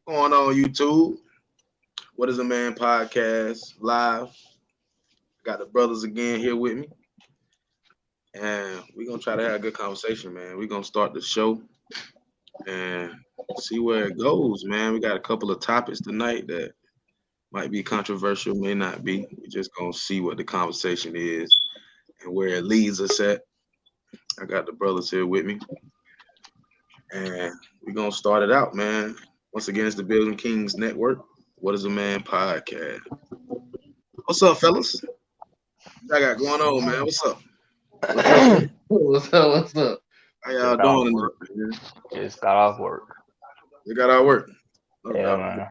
Going on YouTube? What is a man podcast live? Got the brothers again here with me, and we're gonna try to have a good conversation, man. We're gonna start the show and see where it goes, man. We got a couple of topics tonight that might be controversial, may not be. We're just gonna see what the conversation is and where it leads us at. I got the brothers here with me, and we're gonna start it out, man. Once again, it's the Building Kings Network. What is a man podcast? What's up, fellas? What I got going on, man? What's up? What's up? What's up? How Just y'all got off doing work. tonight, man? Just got off work. You got our work. No Yeah, doubt. man.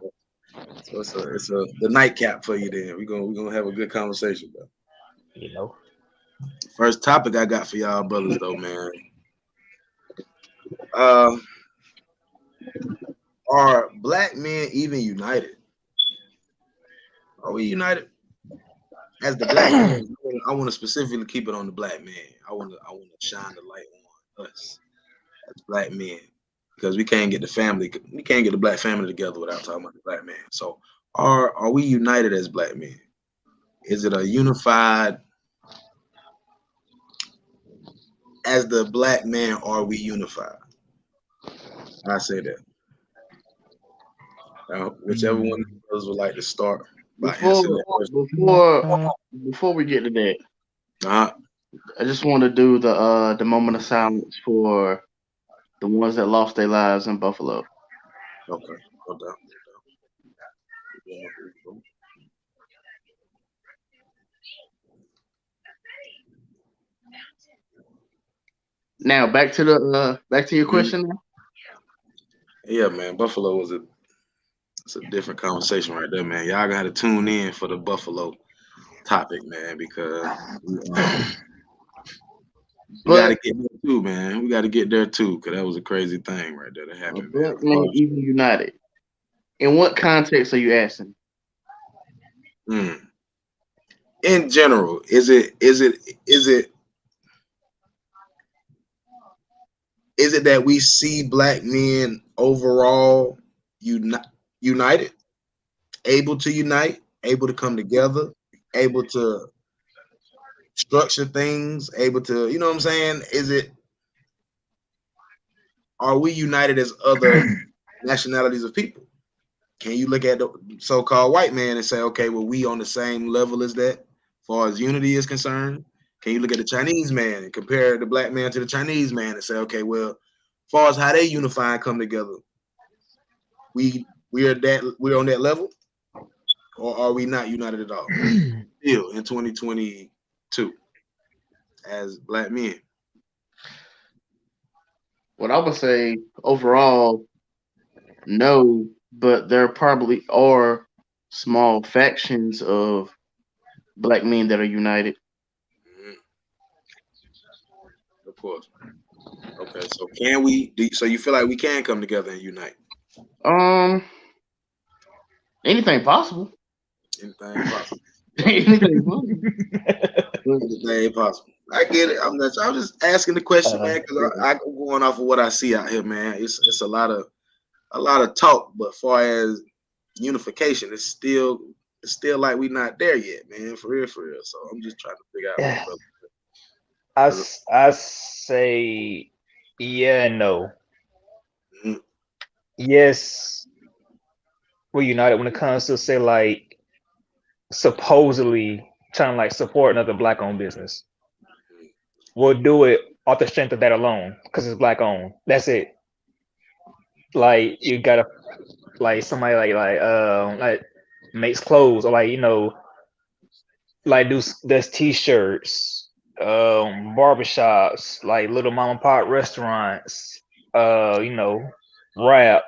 So it's a the nightcap for you then. We're gonna have a good conversation, bro. You know. First topic I got for y'all brothers though, man. Uh are black men even united? Are we united as the black man? I want to specifically keep it on the black man. I want to shine the light on us as black men because we can't get the black family together without talking about the black man. So are we united as black men? Is it a unified as the black man? Are we unified? I say that. Now, whichever one of Mm. you brothers would like to start by Before answering that question. before we get to that, Uh, I just want to do the moment of silence for the ones that lost their lives in Buffalo. okay, no doubt. No doubt. Now back to your Mhm. question. Now. Yeah, man. Buffalo was a it's a different conversation right there, man. Y'all got to tune in for the Buffalo topic, man, because we got to But get there too, man. We got to get there too, because that was a crazy thing right there that a happened, man. black man even united. In what context are you asking? Mm. In general, is it that we see black men overall uni- united, able to unite, able to come together, able to structure things, able to, you know what I'm saying? Are we united as other nationalities of people? Can you look at the so-called white man and say, okay, well, we on the same level as that, as far as unity is concerned? Can you look at the Chinese man and compare the black man to the Chinese man and say, okay, well, as far as how they unify and come together, we're on that level, or are we not united at all? Still in 2022 as black men. What I would say overall, no, but there probably are small factions of black men that are united. Mhm, of course. Okay, so can we? So you feel like we can come together and unite? Um, anything possible. Anything possible. Anything possible. But Anything possible. I get it. I'm just asking the question, uh, man, because I'm going off of what I see out here, man. It's a lot of talk, but far as unification, it's still like we not there yet, man. For real, for real. So I'm just trying to figure out where the brother. Because I say yeah and no. mm, Yes, we're united when it comes to say like supposedly trying to like support another black owned business. We'll do it off the strength of that alone because it's black owned. That's it. Like you gotta like somebody like makes clothes or like like does t-shirts, barbershops, like little mom and pop restaurants, rap,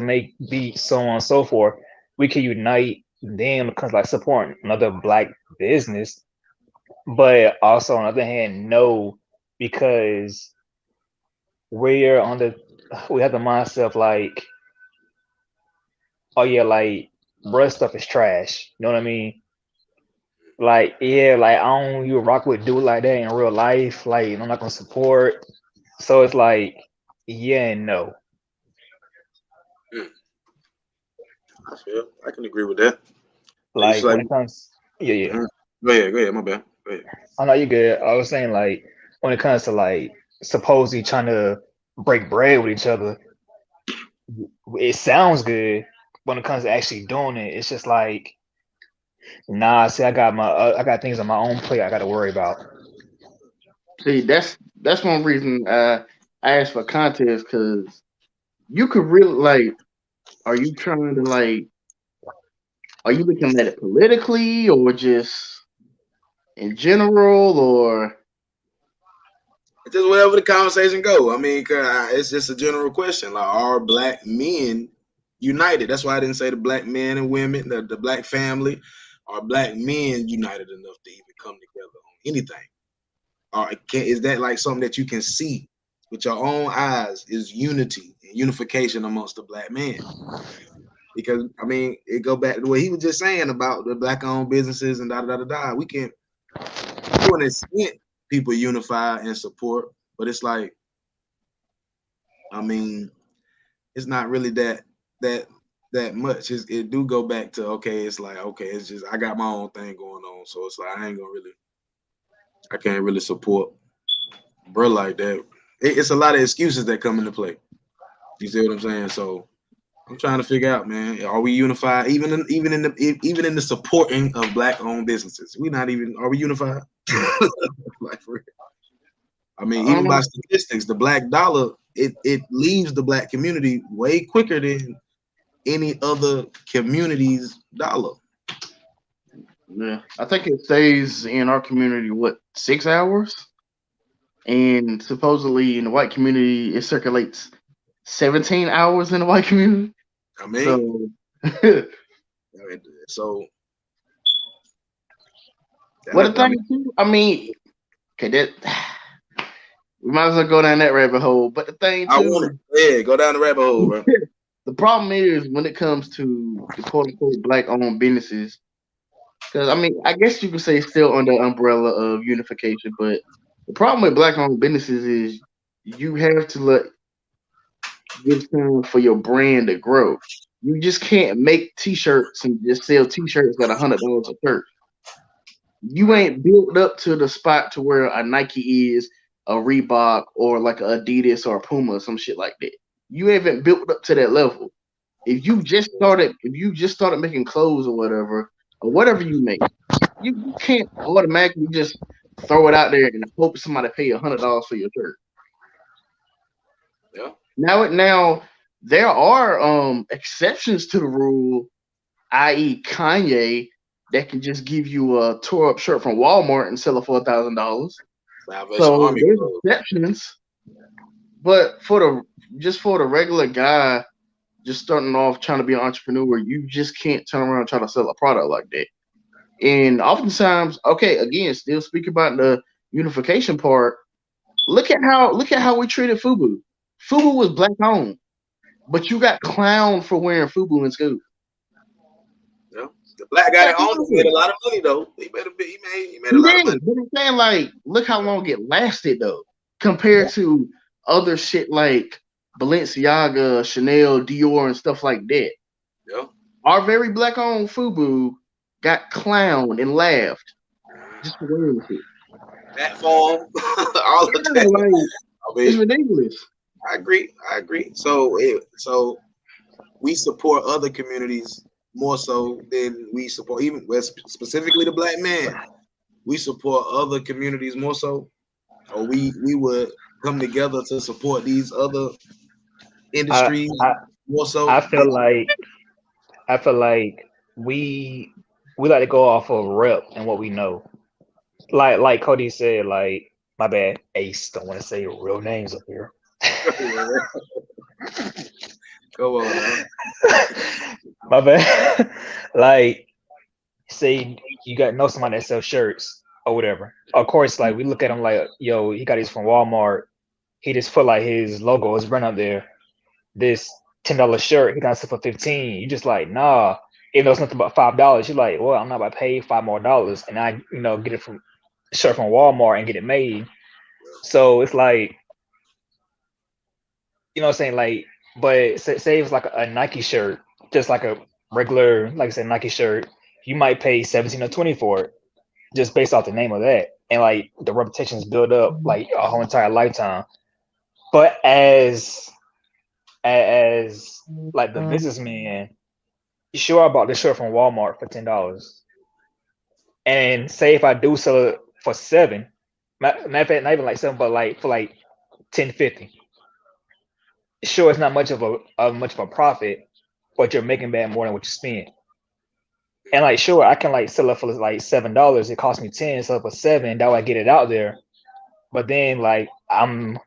make beats, so on and so forth. We can unite them because like supporting another black business, but also on the other hand, no, because we're on the we have the mindset of like, oh yeah, like breast stuff is trash. You know what I mean? Like, yeah, like I don't you rock with dude like that in real life. Like, I'm not gonna support. So it's like, yeah and no. mm, I can agree with that. It's Like like, when it comes, yeah. mhm. Go ahead, my bad. Go ahead. I know you good. I was saying like when it comes to like supposedly trying to break bread with each other, it sounds good. When it comes to actually doing it, it's just like, nah. See, I got things on my own plate I got to worry about. See, that's one reason I asked for contest because you could really like. Are you trying to like? Are you looking at it politically or just in general or? It's just wherever the conversation go. I mean, 'cause it's just a general question. Like, are black men united? That's why I didn't say the black men and women, the black family. Are black men united enough to even come together on anything? Or is that like something that you can see with your own eyes? Is unity and unification amongst the black man? Because I mean, it go back to what he was just saying about the black-owned businesses and da da da da. We can, to an extent, people unify and support, but it's like, I mean, it's not really that that much. It do go back to, okay, it's like, okay, it's just I got my own thing going on, so it's like I can't really support bro like that. It's a lot of excuses that come into play. You see what I'm saying? So I'm trying to figure out, man, are we unified even in the supporting of black owned businesses? We not even are we unified? Like for real. I mean, even by Um, statistics, the black dollar it leaves the black community way quicker than any other community's dollar. yeah, I think it stays in our community what 6 hours, and supposedly in the white community it circulates 17 hours in the white community. I mean, So, so what the I thing mean, too? I mean, okay, that we might as well go down that rabbit hole. But the thing I want too, to, yeah, go down the rabbit hole, bro. the problem is when it comes to the quote unquote black owned businesses, because I mean, I guess you could say it's still under the umbrella of unification, but the problem with black owned businesses is you have to let give time for your brand to grow. You just can't make T-shirts and just sell T-shirts at $100 a shirt. You Right. ain't built up to the spot to where a Nike is, a Reebok, or like a Adidas or a Puma or some shit like that. You haven't built up to that level. If you just started making clothes or whatever you make, you can't automatically just throw it out there and hope somebody pay $100 for your shirt. Yeah. Now there are exceptions to the rule, i.e. Kanye, that can just give you a tore up shirt from Walmart and sell it for $1,000. Salvation So Army there's clothes. exceptions, but for the regular guy just starting off trying to be an entrepreneur, you just can't turn around and try to sell a product like that. And oftentimes, okay, again, still speaking about the unification part. Look at how we treated Fubu. Fubu was black owned, but you got clowned for wearing Fubu in school. Yeah. The black guy that owned it made a lot of money though. He made a He lot of did, money. but I'm saying like, look how long it lasted though, compared to other shit like Balenciaga, Chanel, Dior, and stuff like that. Yeah. Our very black owned Fubu got clowned and laughed just for wearing shit. That form, all of Yeah, that. like I it's mean, ridiculous. I agree. I agree. So we support other communities more so than we support even specifically the black man. We support other communities more so, or we would come together to support these other I industries I more so I than feel like I feel like we we like to go off of rep and what we know. Like Cody said, like my bad, Ace. Don't want to say real names up here. go on now. My bad. Like say you got know somebody that sells shirts or whatever. Of course, like we look at him like, yo, he got these from Walmart. He just put like his logo, his brand up there. This $10 shirt, he got it for 15. You just like, nah. Even though it's nothing but $5, you're like, well, I'm not about to pay $5 more, and I, get it from shirt from Walmart and get it made. So it's like, what I'm saying, like, but say it's like a Nike shirt, just like a regular, like I said, Nike shirt, you might pay 17 or 20 for it, just based off the name of that. And like the reputations build up like a whole entire lifetime. But as like the businessman, sure I bought this shirt from Walmart for $10. And say if I do sell it for $7, matter of fact, not even like $7, but like for like $10.50. Sure, it's not much of a profit, but you're making back more than what you spend. And like, sure, I can like sell it for like $7. It cost me 10, sell it for 7. That way I get it out there. But then like I'm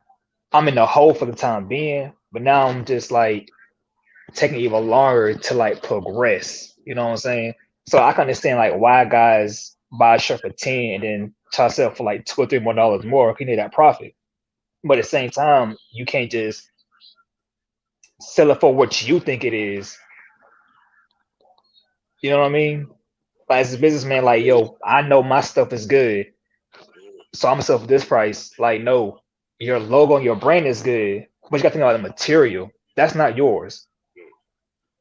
in the hole for the time being. But now I'm just like taking even longer to like progress. You know what I'm saying? So I can understand like why guys buy a shirt for 10 and then try to sell for like $2 or $3 more if you need that profit. But at the same time, you can't just sell it for what you think it is. You know what I mean? Like as a businessman, like, yo, I know my stuff is good, so I'm gonna sell for this price. Like, no, your logo and your brand is good, but you gotta think about the material. That's not yours.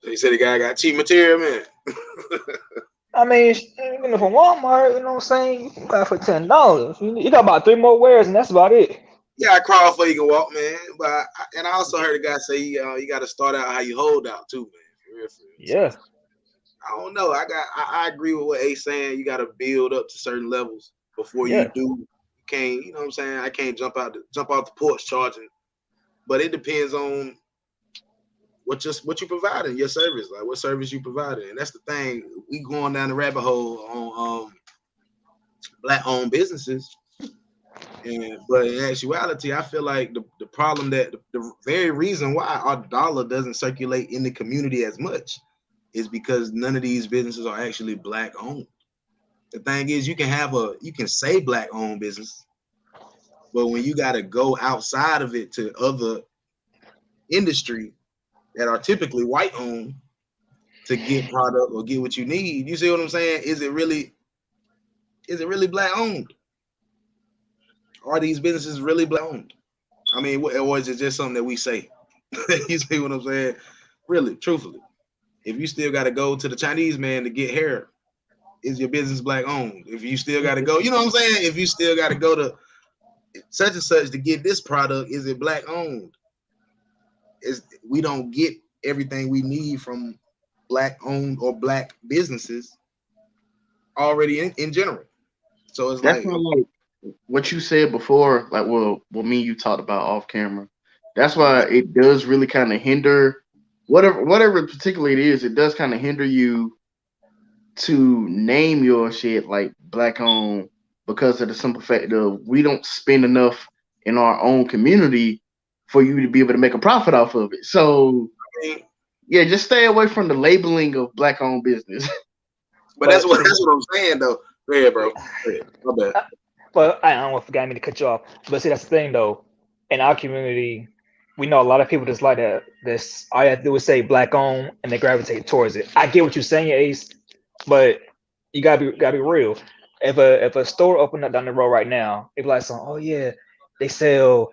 They said the guy got cheap material, man. I mean, even from Walmart, you know what I'm saying? You got it for $10. You got about 3 more wears, and that's about it. Yeah, I crawl before you can walk, man. But I also heard a guy say you got to start out how you hold out too, man. For real. Yeah. So, I don't know. I agree with what Ace saying. You got to build up to certain levels before you do. You can't, you know what I'm saying? I can't jump out the porch charging. But it depends on what you providing, your service, like what service you providing. And that's the thing. We going down the rabbit hole on Black-owned businesses. But in actuality, I feel like the problem that the very reason why our dollar doesn't circulate in the community as much is because none of these businesses are actually Black-owned. The thing is, you can say Black-owned business, but when you got to go outside of it to other industry that are typically white-owned to get product or get what you need, you see what I'm saying? Is it really Black-owned? Are these businesses really Black-owned? I mean, or is it just something that we say? You see what I'm saying? Really, truthfully, if you still got to go to the Chinese man to get hair, is your business Black-owned? If you still got to go, you know what I'm saying? If you still got to go to such and such to get this product, is it Black-owned? We don't get everything we need from Black-owned or Black businesses already in general. So it's that's like what you said before, like what me and you talked about off camera. That's why it does really kind of hinder whatever particularly it is. It does kind of hinder you to name your shit like Black-owned because of the simple fact of we don't spend enough in our own community for you to be able to make a profit off of it. So yeah, just stay away from the labeling of Black-owned business. But that's what I'm saying though. Go ahead, bro. Go ahead. My bad. But I don't want to forget me to cut you off. But see, that's the thing though. In our community, we know a lot of people just like that. This all you have to do is say Black-owned, and they gravitate towards it. I get what you're saying, Ace, but you gotta be real. If a store opened up down the road right now, it's like, oh yeah, they sell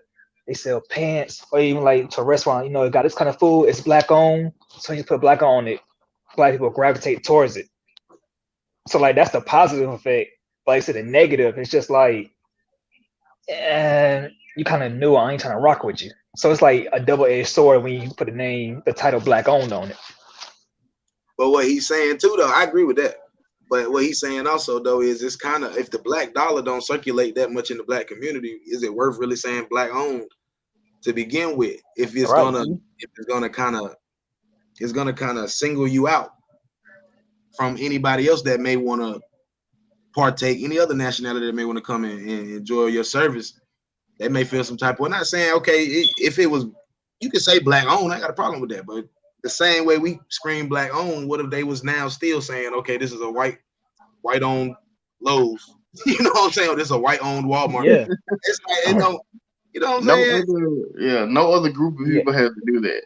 pants, or even like to a restaurant, it got this kind of food. It's Black-owned, so you put Black-owned on it. Black people gravitate towards it. So like that's the positive effect. Like I said, the negative, it's just like, you kind of knew I ain't trying to rock with you. So it's like a double-edged sword when you put the title Black-owned on it. But what he's saying too, though, I agree with that. But what he's saying also, though, is it's kind of, if the Black dollar don't circulate that much in the Black community, is it worth really saying Black-owned to begin with? If it's gonna kind of single you out from anybody else that may want to partake, any other nationality that may want to come in and enjoy your service, they may feel some type of, we're not saying, okay, if it was, you could say Black-owned, I got a problem with that, but the same way we scream Black-owned, what if they was now still saying, okay, this is a white-owned Lowe's, you know what I'm saying? Or this is a white-owned Walmart. Yeah. It's like, it don't, you know what I'm saying? No other group of people have to do that.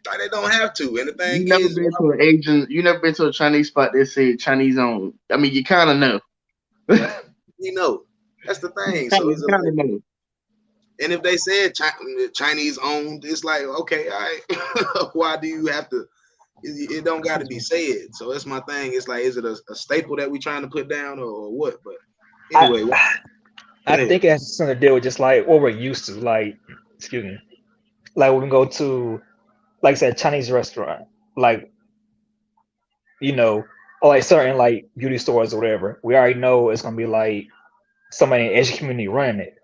Like, they don't have to. And the thing you never been to a Chinese spot that said Chinese owned. I mean, you kind of know. That's the thing. So it's kind of know. And if they said Chinese owned, it's like, okay, all right. Why do you have to it don't got to be said. So that's my thing. It's like, is it a staple that we trying to put down or what? But I anyway, go I ahead. think it has something to do with just like what we're used to. Like, excuse me, like when we go to, like I said, Chinese restaurant, like you know, or like certain like beauty stores or whatever. We already know it's gonna be like somebody in the Asian community running it.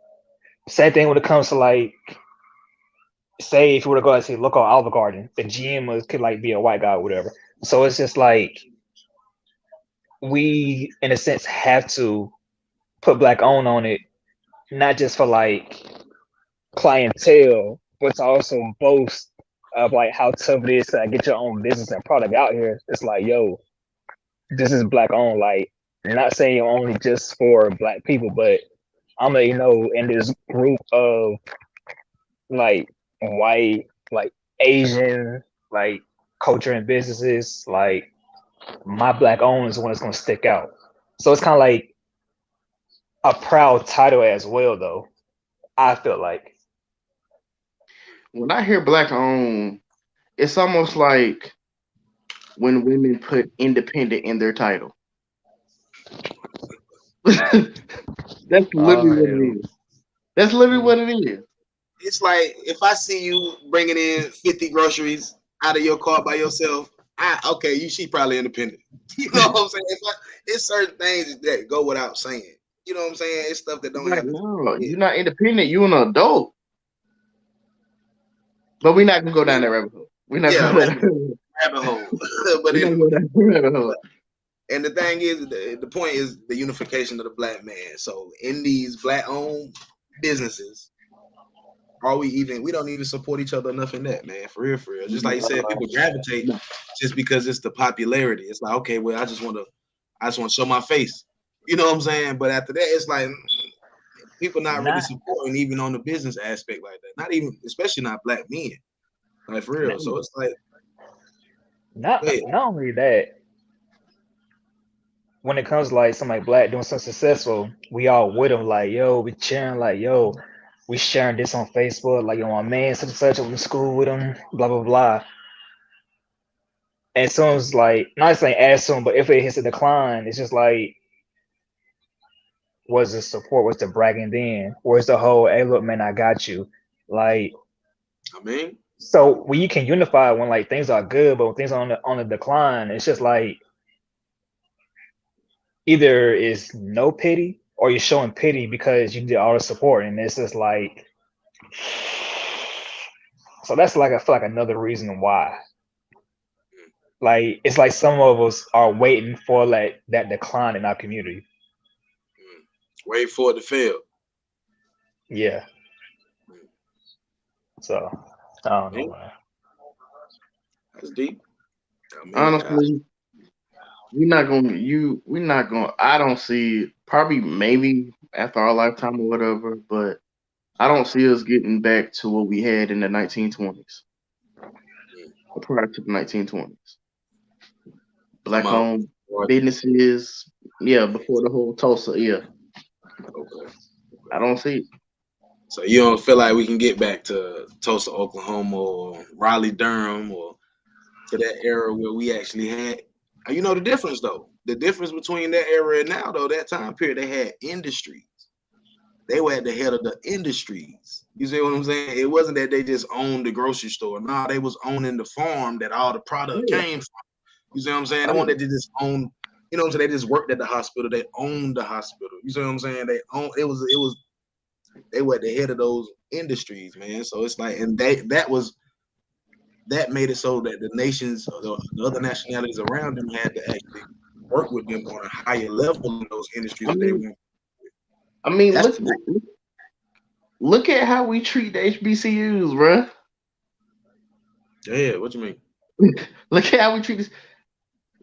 Same thing when it comes to like, say if you were to go and say look on Olive Garden, the GM could like be a white guy or whatever. So it's just like we, in a sense, have to put black owned on it, not just for like clientele, but to also boast of like how tough it is to like, get your own business and product out here. It's like, yo, this is black owned. Like, not saying only just for black people, but I'm letting you know in this group of like white, like Asian, like culture and businesses, like my black owned is the one that's gonna stick out. So it's kind of like a proud title as well, though. I feel like When I hear black owned, it's almost like when women put independent in their title. That's literally what it hell, is. That's literally what it is. It's like if I see you bringing in 50 groceries out of your car by yourself, okay, she probably independent. You know what I'm saying? It's certain things that go without saying. You know what I'm saying? It's stuff that don't Like, have to. no, Yeah. you're not independent. You're an adult. But we're not gonna go down that rabbit hole. We're not Yeah, gonna go down that rabbit hole. rabbit hole. But We're not anyway, going down that rabbit hole. and the thing is, the point is the unification of the black man. So in these black-owned businesses, we don't even support each other enough in that, man. For real, for real. Just like you said, people gravitate No. just because it's the popularity. It's like, okay, well, I just want to show my face. You know what I'm saying? But after that, it's like people not really not supporting even on the business aspect like that. Not even, especially not black men. Like for real. So No. it's like, not wait, not only that, when it comes to like somebody black doing something successful, we all with them like, yo, we cheering like, yo, we sharing this on Facebook, like, yo, my man such and such, I went to school with him, blah blah blah. And as soon as like, not saying as soon, but if it hits a decline, it's just like, what's the support? What's the bragging then? Where's the whole, hey, look, man, I got you. Like, I mean, so when you can unify when like things are good, but when things are on the decline, it's just like either is no pity or you're showing pity because you did all the support, and it's just like, so that's like I feel like another reason why. Like it's like some of us are waiting for like that decline in our community. wait for it to fail. Yeah. So I don't know, Man, man. that's deep. I mean, Honestly, we're not gonna I don't see it. Probably maybe after our lifetime or whatever, but I don't see us getting back to what we had in the 1920s or prior to the 1920s. come Black on. owned businesses, yeah, before the whole Tulsa, yeah. Okay. I don't see it. So you don't feel like we can get back to Tulsa, Oklahoma, or Raleigh, Durham, or to that era where we actually had. You know the difference though. The difference between that era and now, though, that time period, they had industries. They were at the head of the industries. You see what I'm saying? It wasn't that they just owned the grocery store. No, they was owning the farm that all the product Yeah. came from. You see what I'm saying? They Oh, wanted to just own. You know what I'm saying? They just worked at the hospital. They owned the hospital. You see what I'm saying? They were at the head of those industries, man. So it's like, and that made it so that the nations, the other nationalities around them, had to actually work with them on a higher level in those industries I that they mean, went. I mean, That's look at how we treat the HBCUs, bruh. yeah. What you mean? Look at how we treat this.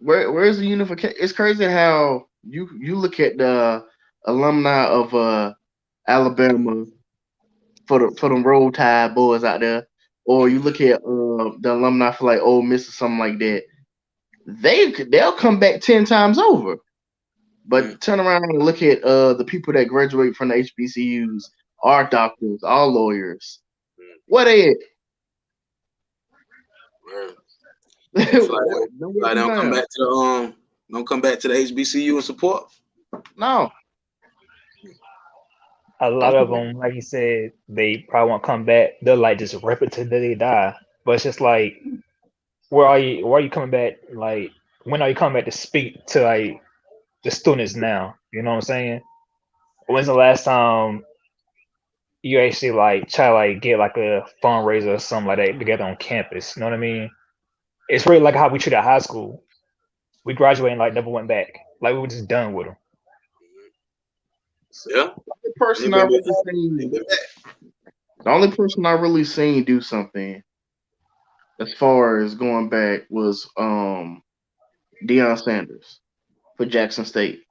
Where's the unification? It's crazy how you look at the alumni of Alabama for them Roll Tide boys out there, or you look at the alumni for like Ole Miss or something like that. They'll come back 10 times over. But turn around and look at the people that graduate from the HBCUs, are doctors, are lawyers. What they at? What? No Like up and down. don't come back to the HBCU and support. No. A lot of them, like you said, they probably won't come back. They'll like just rip it till they die. But it's just like, where are you? Where are you coming back? Like, when are you coming back to speak to like the students now? You know what I'm saying? When's the last time you actually like try to like get like a fundraiser or something like that together on campus? You know what I mean? It's really like how we treated high school. We graduated and like never went back. Like we were just done with them. Yeah. The person I really seen, the only person I really seen do something as far as going back was Deion Sanders for Jackson State.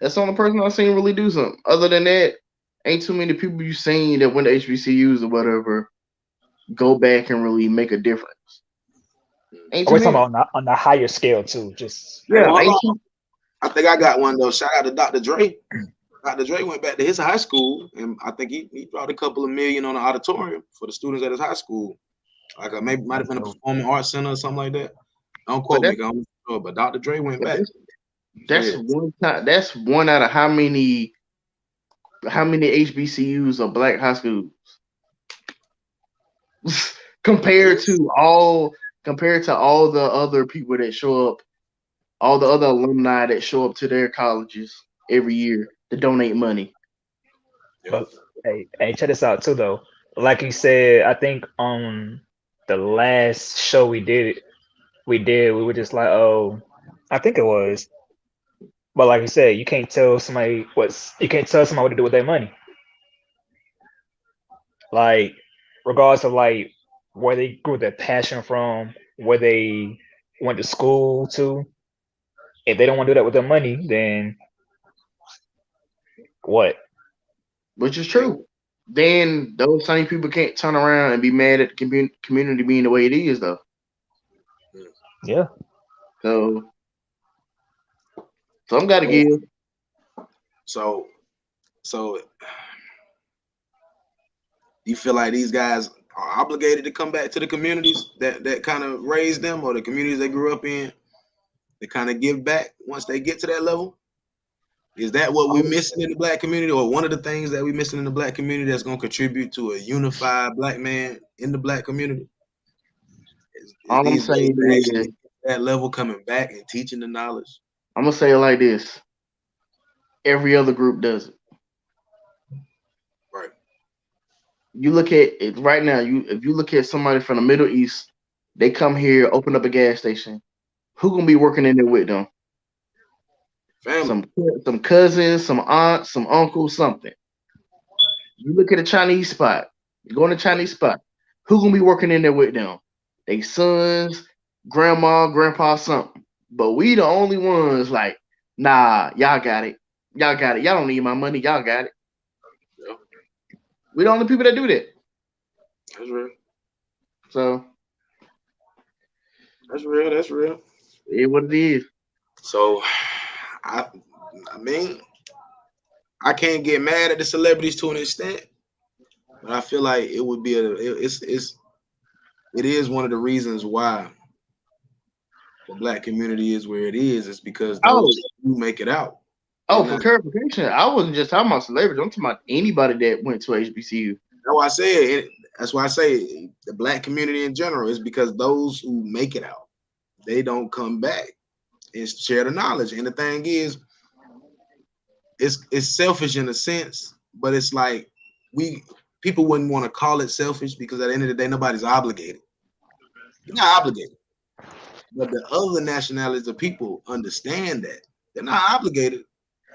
That's the only person I've seen really do something. Other than that, ain't too many people you seen that went to HBCUs or whatever go back and really make a difference. Ain't too We're talking many. about on the higher scale too. Just Yeah, I think I got one though. Shout out to Dr. Dre. Dr. Dre went back to his high school, and I think he brought a couple of million on the auditorium for the students at his high school. Like maybe might have been a performing arts center or something like that. Don't quote me, I'm sure, but Dr. Dre went back. That's one time. That's one out of how many HBCUs are black high schools compared to all the other people that show up, all the other alumni that show up to their colleges every year to donate money. But hey, check this out too though. Like you said, I think on the last show we were just like, oh, I think it was. But like you said, you can't tell somebody what to do with their money. Like, regardless of like where they grew their passion from, where they went to school to, if they don't want to do that with their money, then what? Which is true. Then those same people can't turn around and be mad at the community being the way it is, though. Yeah. So some got to give. So you feel like these guys are obligated to come back to the communities that kind of raised them, or the communities they grew up in, to kind of give back once they get to that level? Is that what we're missing in the black community, or one of the things that we're missing in the black community that's going to contribute to a unified black man in the black community? Is All I'm saying is that level coming back and teaching the knowledge. I'm gonna say it like this: every other group does it. Right. You look at it right now. If you look at somebody from the Middle East, they come here, open up a gas station. Who gonna be working in there with them? Family. Some cousins, some aunts, some uncles, something. You look at a Chinese spot. You go in a Chinese spot. Who gonna be working in there with them? They sons, grandma, grandpa, something. But we the only ones like, nah, y'all got it. Y'all got it. Y'all don't need my money. Y'all got it. Yeah. We the only people that do that. That's real. So that's real. That's real. It what it is. So I mean, I can't get mad at the celebrities to an extent, but I feel like it would be it is one of the reasons why the black community is where it is because those who make it out. Oh, for clarification, I wasn't just talking about celebrities. I'm talking about anybody that went to HBCU. That's why I say the black community in general is because those who make it out, they don't come back and share the knowledge. And the thing is, it's selfish in a sense, but it's like people wouldn't want to call it selfish because at the end of the day, nobody's obligated. You're not obligated. But the other nationalities of people understand that. They're not obligated,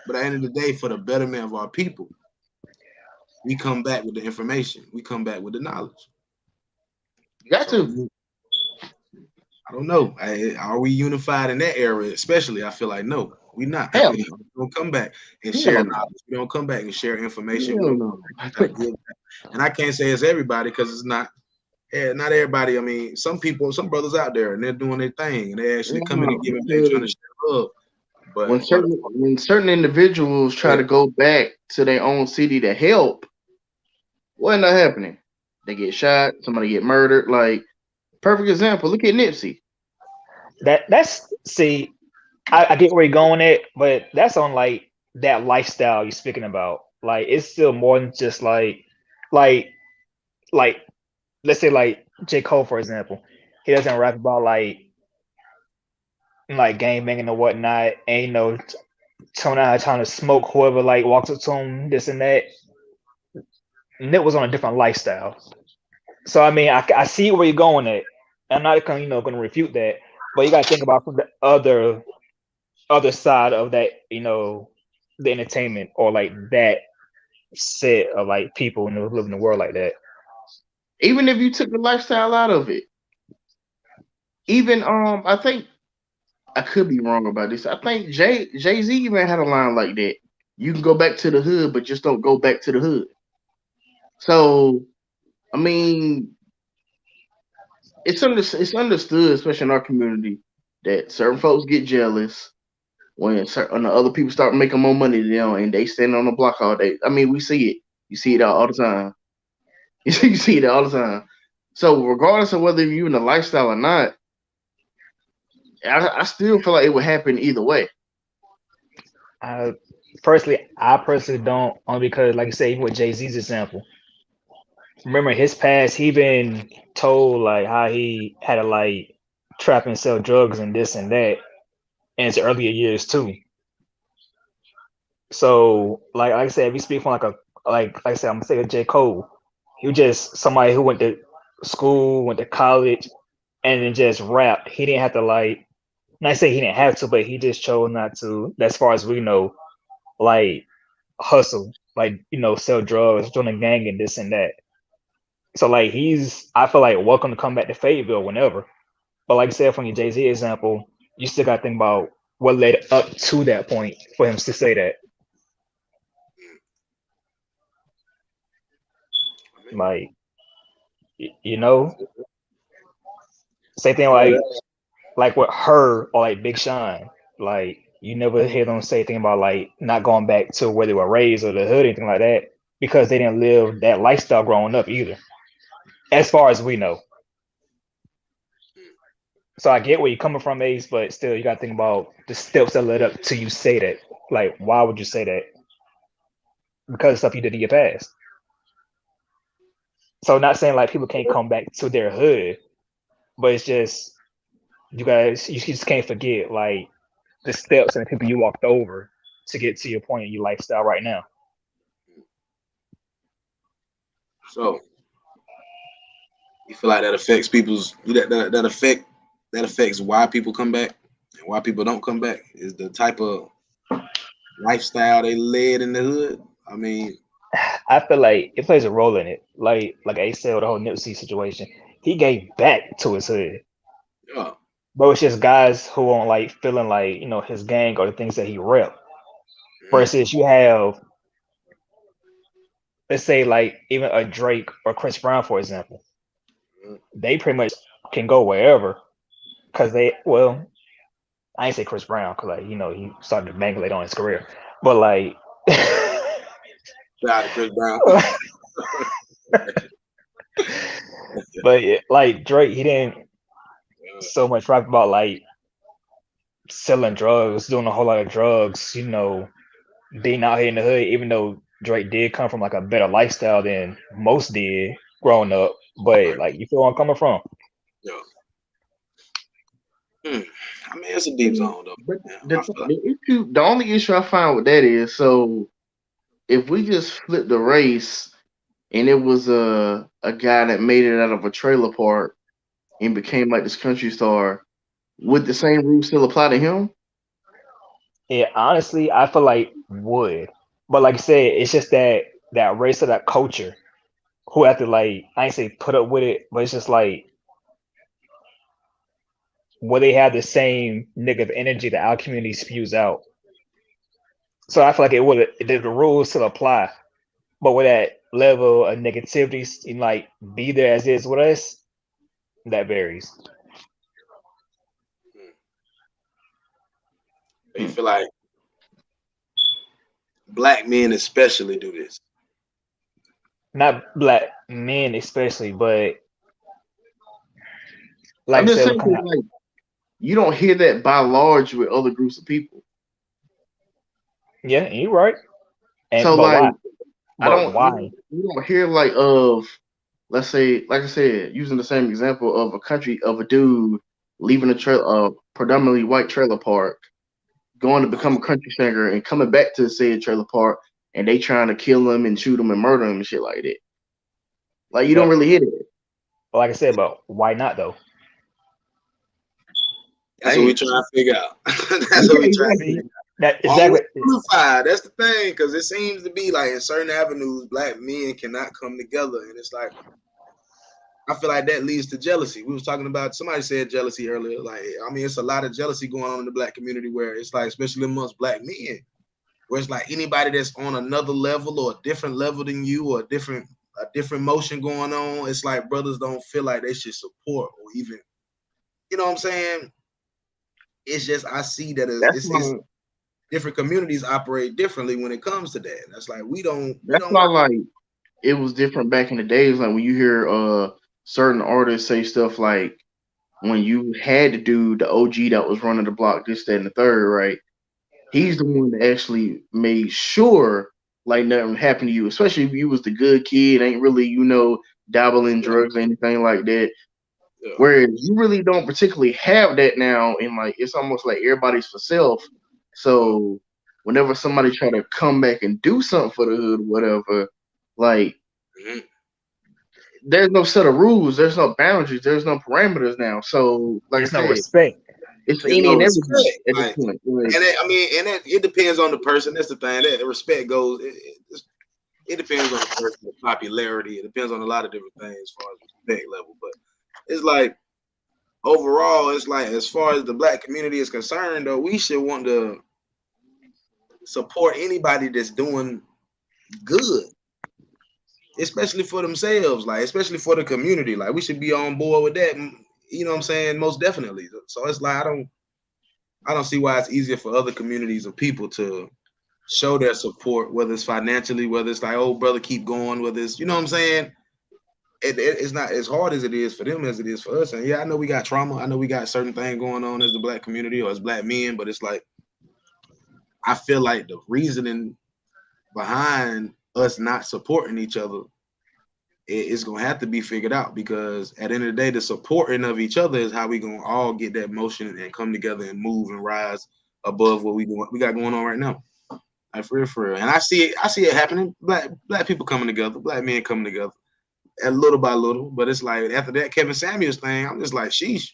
but at the end of the day, for the betterment of our people, we come back with the information. We come back with the knowledge. You got to. I don't know. Are we unified in that area? Especially, I feel like no, we're not. Hell, we don't come back and share knowledge. We don't come back and share information. And I can't say it's everybody because it's not. Yeah, not everybody. I mean, some brothers out there, and they're doing their thing, and they actually coming and giving back, trying to share love. But when certain individuals try to go back to their own city to help, what ended up happening? They get shot. Somebody get murdered. Like, perfect example. Look at Nipsey. That's see, I get where you're going at, but that's on like that lifestyle you're speaking about. Like it's still more than just like like let's say like J. Cole, for example. He doesn't rap about like gang banging or whatnot, and showing out trying to smoke whoever like walks up to him, this and that. Nip was on a different lifestyle. So I mean, I see where you're going at. I'm not gonna going to refute that, but you got to think about from the other side of that, the entertainment or like that set of like people who live in the world like that. Even if you took the lifestyle out of it, even I think I could be wrong about this. I think Jay-Z even had a line like that. You can go back to the hood, but just don't go back to the hood. So I mean, it's understood, especially in our community, that certain folks get jealous when certain the other people start making more money than them, and they stand on the block all day. I mean, we see it. You see it all the time. You see it all the time. So regardless of whether you're in the lifestyle or not, I still feel like it would happen either way. I personally don't, only because, like I say, even with Jay Z's example, remember his past, he been told like how he had to like trap and sell drugs and this and that in his earlier years too. So like I said, if you speak from like I said, I'm gonna say a J. Cole. He was just somebody who went to school, went to college, and then just rap. He didn't have to like, not say he didn't have to, but he just chose not to, as far as we know, like hustle, like sell drugs, join a gang and this and that. So like I feel like welcome to come back to Fayetteville whenever. But like I said, from your Jay Z example, you still got to think about what led up to that point for him to say that. Like, you know, same thing Yeah, like with her or like Big Sean. Like you never hear them say anything about like not going back to where they were raised or the hood, anything like that, because they didn't live that lifestyle growing up either, as far as we know. So I get where you're coming from, Ace, but still you gotta think about the steps that led up to you say that. Like, why would you say that? Because of stuff you did in your past. So not saying like people can't come back to their hood, but it's just you just can't forget like the steps and the people you walked over to get to your point in your lifestyle right now. so you feel like that affects people's that affects why people come back and why people don't come back is the type of lifestyle they led in the hood. I mean, I feel like it plays a role in it. Like Ace said, the whole Nipsey situation, he gave back to his hood. yeah, But it's just guys who aren't like feeling like, his gang or the things that he rep. mhm, Versus you have, let's say like even a Drake or Chris Brown, for example. mhm. They pretty much can go wherever because I ain't say Chris Brown because like, he started to bang late on his career. But like Shout out to Chris Brown. but yeah, like Drake, he didn't so much rap about like selling drugs, doing a whole lot of drugs, being out here in the hood, even though Drake did come from like a better lifestyle than most did growing up. But Right. like you feel where I'm coming from. Yeah. I mean, it's a deep zone though. But Yeah, the, I feel like, the only issue I find with that is, so if we just flip the race and it was a guy that made it out of a trailer park and became like this country star, would the same rules still apply to him? Yeah, honestly, I feel like would. But like I said, it's just that race of that culture who have to like I ain't say put up with it, but it's just like will they have the same negative energy that our community spews out? So I feel like it would the rules still apply, but with that level of negativity and like be there as is with us, that varies. you feel like black men especially do this. Not black men especially, but like I'm I just said, saying, we kind 'cause, of like, You don't hear that by large with other groups of people. Yeah, you're right. So But like why? I But don't why? you don't hear like of, let's say, like I said, using the same example of a country of a dude leaving a predominantly white trailer park, going to become a country singer and coming back to the said trailer park, and they trying to kill him and shoot him and murder him and shit like that. Like you don't But really hear it. like I said, but why not though? That's what we Hey, trying to figure out. That's what yeah, we trying to exactly. figure See, that out. Are we exactly. unified? That's the thing, because it seems to be like in certain avenues, black men cannot come together, and it's like I feel like that leads to jealousy. We was talking about somebody said jealousy earlier. Like I mean, it's a lot of jealousy going on in the black community where it's like, especially amongst black men, where it's like anybody that's on another level or a different level than you or a different motion going on, it's like brothers don't feel like they should support or even, you know what I'm saying? It's just I see that as That's it's why. different communities operate differently when it comes to that. That's like we That's don't why. Like it was different back in the days. Like when you hear certain artists say stuff like when you had to do the OG that was running the block, this, that, and the third, right? He's the one that actually made sure like nothing happened to you, especially if you was the good kid, ain't really, dabble in yeah, drugs or anything like that. yeah. Whereas you really don't particularly have that now, and like it's almost like everybody's for self. So whenever somebody try to come back and do something for the hood, whatever, like Mhm. there's no set of rules, there's no boundaries, there's no parameters now. So like I There's no said, respect. it's There's any no and everything respect. at this Like point. Like, it depends on the person. That's the thing. That respect goes. It depends on the person, the popularity. It depends on a lot of different things as far as respect level. But it's like overall, it's like as far as the black community is concerned, though, we should want to support anybody that's doing good, especially for themselves, like especially for the community. Like we should be on board with that. You know what I'm saying? Most definitely. So it's like I don't see why it's easier for other communities of people to show their support, whether it's financially, whether it's like, oh brother, keep going, whether it's, you know what I'm saying? It's not as hard as it is for them as it is for us. And yeah, I know we got trauma. I know we got certain things going on as the black community or as black men, but it's like I feel like the reasoning behind us not supporting each other it's gonna have to be figured out because at the end of the day, the supporting of each other is how we gonna all get that motion and come together and move and rise above what we got going on right now. Like for real. And I see it happening. Black people coming together, black men coming together, and little by little. But it's like after that Kevin Samuels thing, I'm just like, sheesh,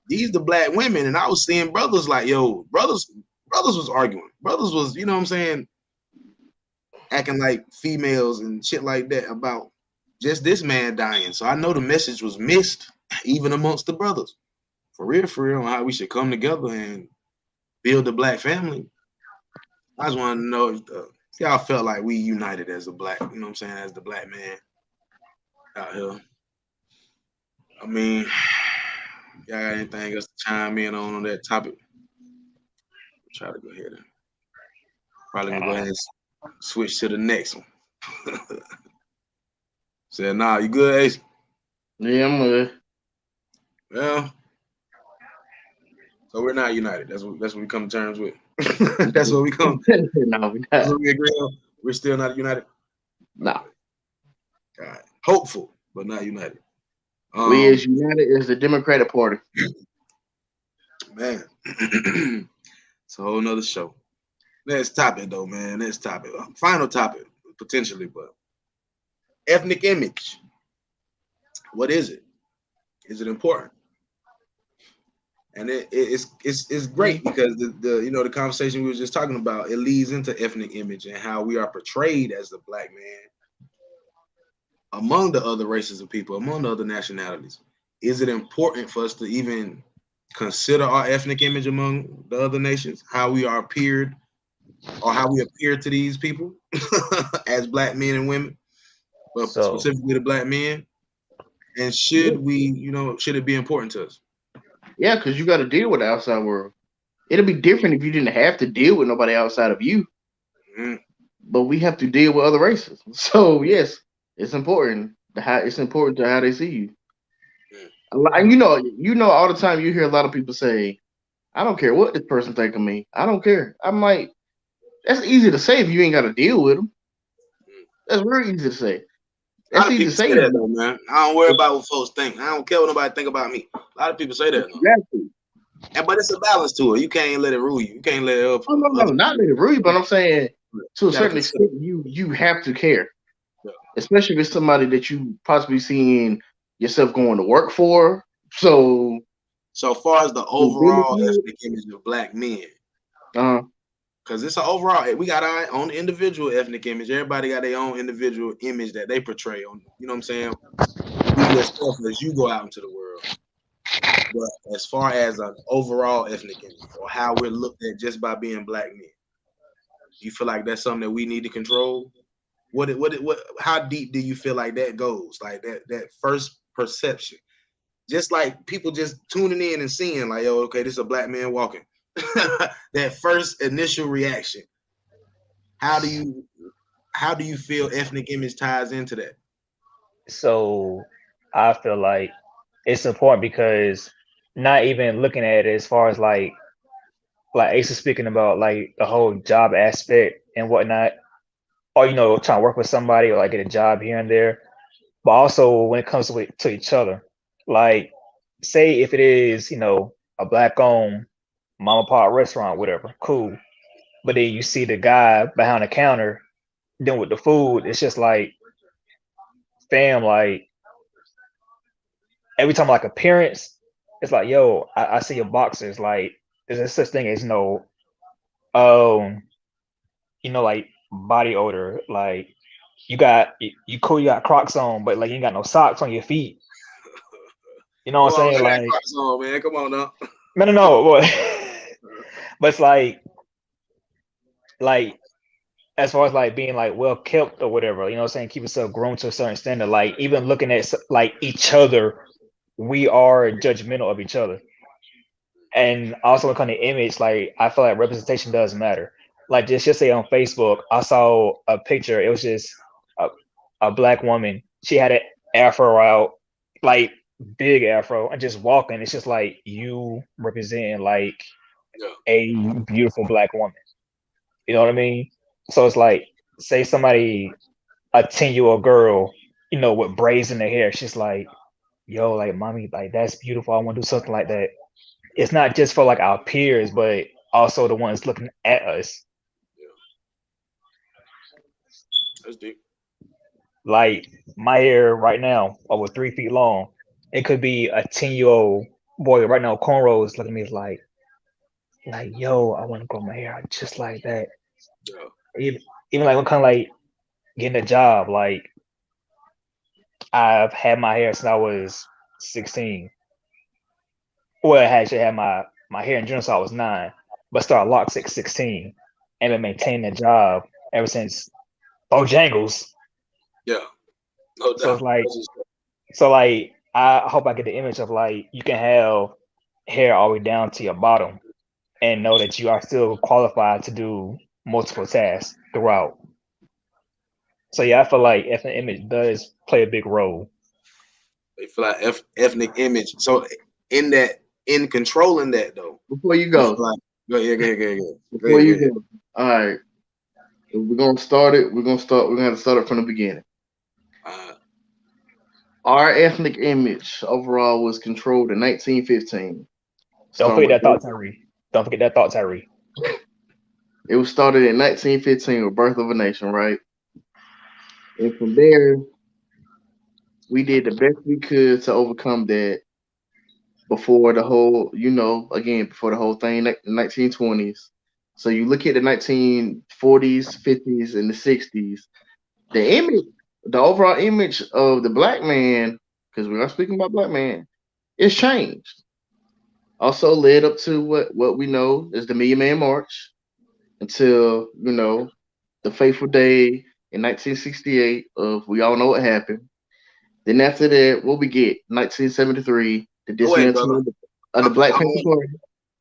these the black women, and I was seeing brothers like, yo, brothers was arguing, brothers was, you know what I'm saying, acting like females and shit like that about just this man dying. So I know the message was missed even amongst the brothers. For real, on how we should come together and build a black family. I just want to know if y'all felt like we united as a black, you know what I'm saying, as the black man out here. I mean, y'all got anything else to chime in on that topic? Try to go ahead and probably gonna go ahead and switch to the next one. Said, nah, you good, Ace? yeah, Well, so we're not united. That's what we come to terms with. That's what we come. no, we That's not. what we agree on. We're still not united. No. All right. Hopeful, but not united. We as united as the Democratic Party. Man, it's a whole nother show. Next topic, though, man. Next topic. Final topic, potentially, but ethnic image. What is it? Is it important? And it's great because the conversation we were just talking about, it leads into ethnic image and how we are portrayed as the black man among the other races of people, among the other nationalities. Is it important for us to even consider our ethnic image among the other nations, how we are appeared or how we appear to these people as black men and women, but So specifically the black men? And Yeah, should it be important to us? yeah, because you got to deal with the outside world. It'll be different if you didn't have to deal with nobody outside of you, Mhm. but we have to deal with other races. So yes, it's important. It's important to how they see you. And you know, all the time you hear a lot of people say, "I don't care what this person think of me. I don't care." I'm like, that's easy to say if you ain't got to deal with them. That's very easy to say. A lot That's of easy to people say. say that though, man. I don't worry about what folks think. I don't care what nobody think about me. A lot of people say that though. Exactly. But it's a balance to it. You can't let it rule you. You can't let it up. Oh, no, not let it rude, but I'm saying to a You gotta certain consider. extent, you have to care, Yeah. especially if it's somebody that you possibly seeing yourself going to work for. So, So far as the overall ethnic image of black men, because it's an overall, we got our own individual ethnic image. Everybody got their own individual image that they portray on. You know what I'm saying? Be yourself as you go out into the world. But as far as an overall ethnic image or how we're looked at just by being black men, do you feel like that's something that we need to control? What? How deep do you feel like that goes? Like that first perception, just like people just tuning in and seeing, like, yo, okay, this is a black man walking. That first initial reaction. How do you feel ethnic image ties into that? So I feel like it's important because not even looking at it as far as like Ace is speaking about like the whole job aspect and whatnot, or trying to work with somebody or like get a job here and there, but also when it comes to each other, like say if it is a black owned mom and pop restaurant, whatever, cool, but then you see the guy behind the counter dealing with the food, it's just like, fam, like every time like appearance, it's like, yo, I see your boxers, like there's such thing as um like body odor, like you cool, you got Crocs on, but like you ain't got no socks on your feet. You know what I'm saying? Like, Crocs on, man. Come on now. no, but it's like as far as like being like well kept or whatever, you know what I'm saying? Keep yourself grown to a certain standard. Like even looking at like each other, we are judgmental of each other. And also when it comes to image, like I feel like representation does matter. Like just say on Facebook, I saw a picture. It was just a, a black woman. She had an afro out, like big afro, and just walking. It's just like you representing like a beautiful black woman. You know what I mean? So it's like, say somebody, a 10-year-old girl, with braids in their hair. She's like, yo, like mommy, like that's beautiful. I want to do something like that. It's not just for like our peers, but also the ones looking at us. That's deep. Like my hair right now, over 3 feet long. It could be a 10-year-old boy right now, cornrows, looking at me like, yo, I want to grow my hair out just like that. Yeah. Even like what kind of like getting a job. Like I've had my hair since I was 16. Well, I actually had my hair in general since I was 9, but started locks at 16, and been maintaining the job ever since Bojangles. Yeah, no doubt. So it's like, so I hope I get the image of like you can have hair all the way down to your bottom and know that you are still qualified to do multiple tasks throughout. So yeah, I feel like ethnic image does play a big role. They feel like ethnic image. So in controlling that though. Before you go, Go ahead. Before you go, all right. We're gonna start it. We're gonna have to start it from the beginning. Our ethnic image overall was controlled in 1915. Don't forget that thought, Tyree. Don't forget that thought, Tyree. It was started in 1915 with Birth of a Nation, right? And from there, we did the best we could to overcome that before the whole, before the whole thing, 1920s. So you look at the 1940s, 50s, and the 60s, the overall image of the black man, because we're not speaking about black man, it's changed. Also led up to what we know is the Million Man March until, the fateful day in 1968 of we all know what happened. Then after that, what we get? 1973, the dismantling of the Black Panther Party.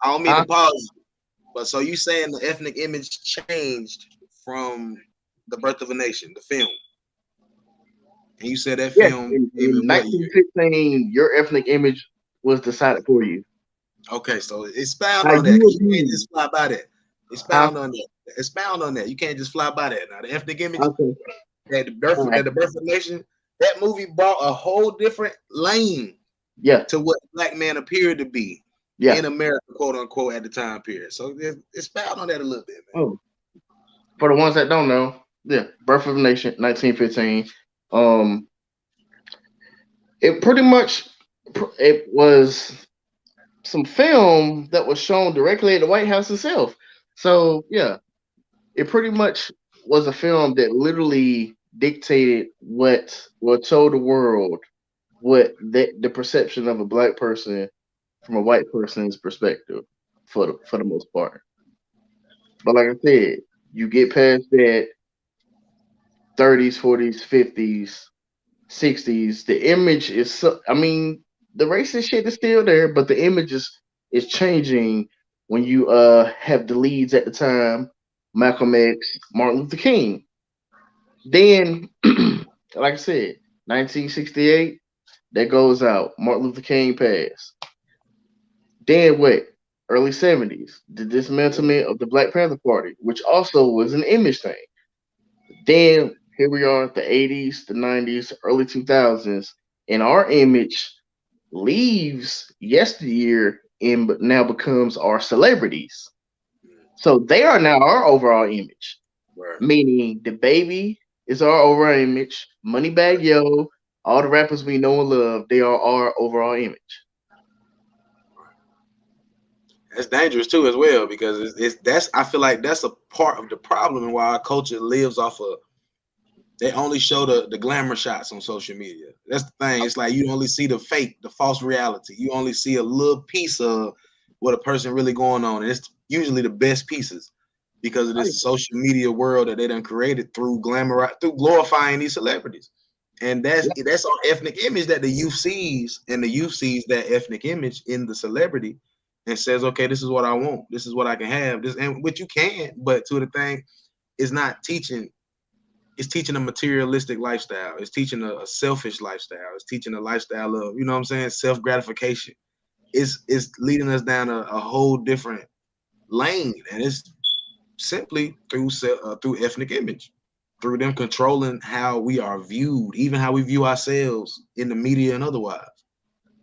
I don't mean to pause, but so you saying the ethnic image changed from the Birth of a Nation, the film? And you said that Yes, film came in in what year? 1915, your ethnic image was decided for you. Okay, so expound Now on that, you because you can't agree, just fly by that. huh? Expound on that. Expound on that. You can't just fly by that. Now the ethnic image Okay, all right. that the birth of a nation, that movie brought a whole different lane Yeah, to what black man appeared to be yeah. in America, quote unquote, at the time period. So expound on that a little bit, man. Oh, for the ones that don't know, yeah, Birth of a Nation, 1915. Um, it pretty much it was some film that was shown directly at the White House itself. So yeah, it pretty much was a film that literally dictated what told the world what the perception of a black person from a white person's perspective for the most part. But like I said, you get past that 30s, 40s, 50s, 60s, the image is so, I mean, the racist shit is still there, but the image is changing when you have the leads at the time, Malcolm X, Martin Luther King. Then like I said, 1968, that goes out. Martin Luther King passed. Then what? Early 70s, the dismantlement of the Black Panther Party, which also was an image thing. Then here we are, the 80s, the 90s, early 2000s, and our image leaves yesteryear and now becomes our celebrities. So they are now our overall image, Right. meaning the baby is our overall image, Moneybag Yo, all the rappers we know and love, they are our overall image. That's dangerous too, as well, because it's that's I feel like that's a part of the problem and why our culture lives off of. They only show the glamour shots on social media. That's the thing. It's like you only see the fake, the false reality. You only see a little piece of what a person really going on, and it's usually the best pieces because of this social media world that they done created through through glorifying these celebrities. And that's our ethnic image that the youth sees, and the youth sees that ethnic image in the celebrity and says, okay, this is what I want, this is what I can have, this, and what you can, but to the thing is not teaching. It's teaching a materialistic lifestyle. It's teaching a selfish lifestyle. It's teaching a lifestyle of, you know what I'm saying, self gratification. It's leading us down a whole different lane, and it's simply through ethnic image, through them controlling how we are viewed, even how we view ourselves in the media and otherwise.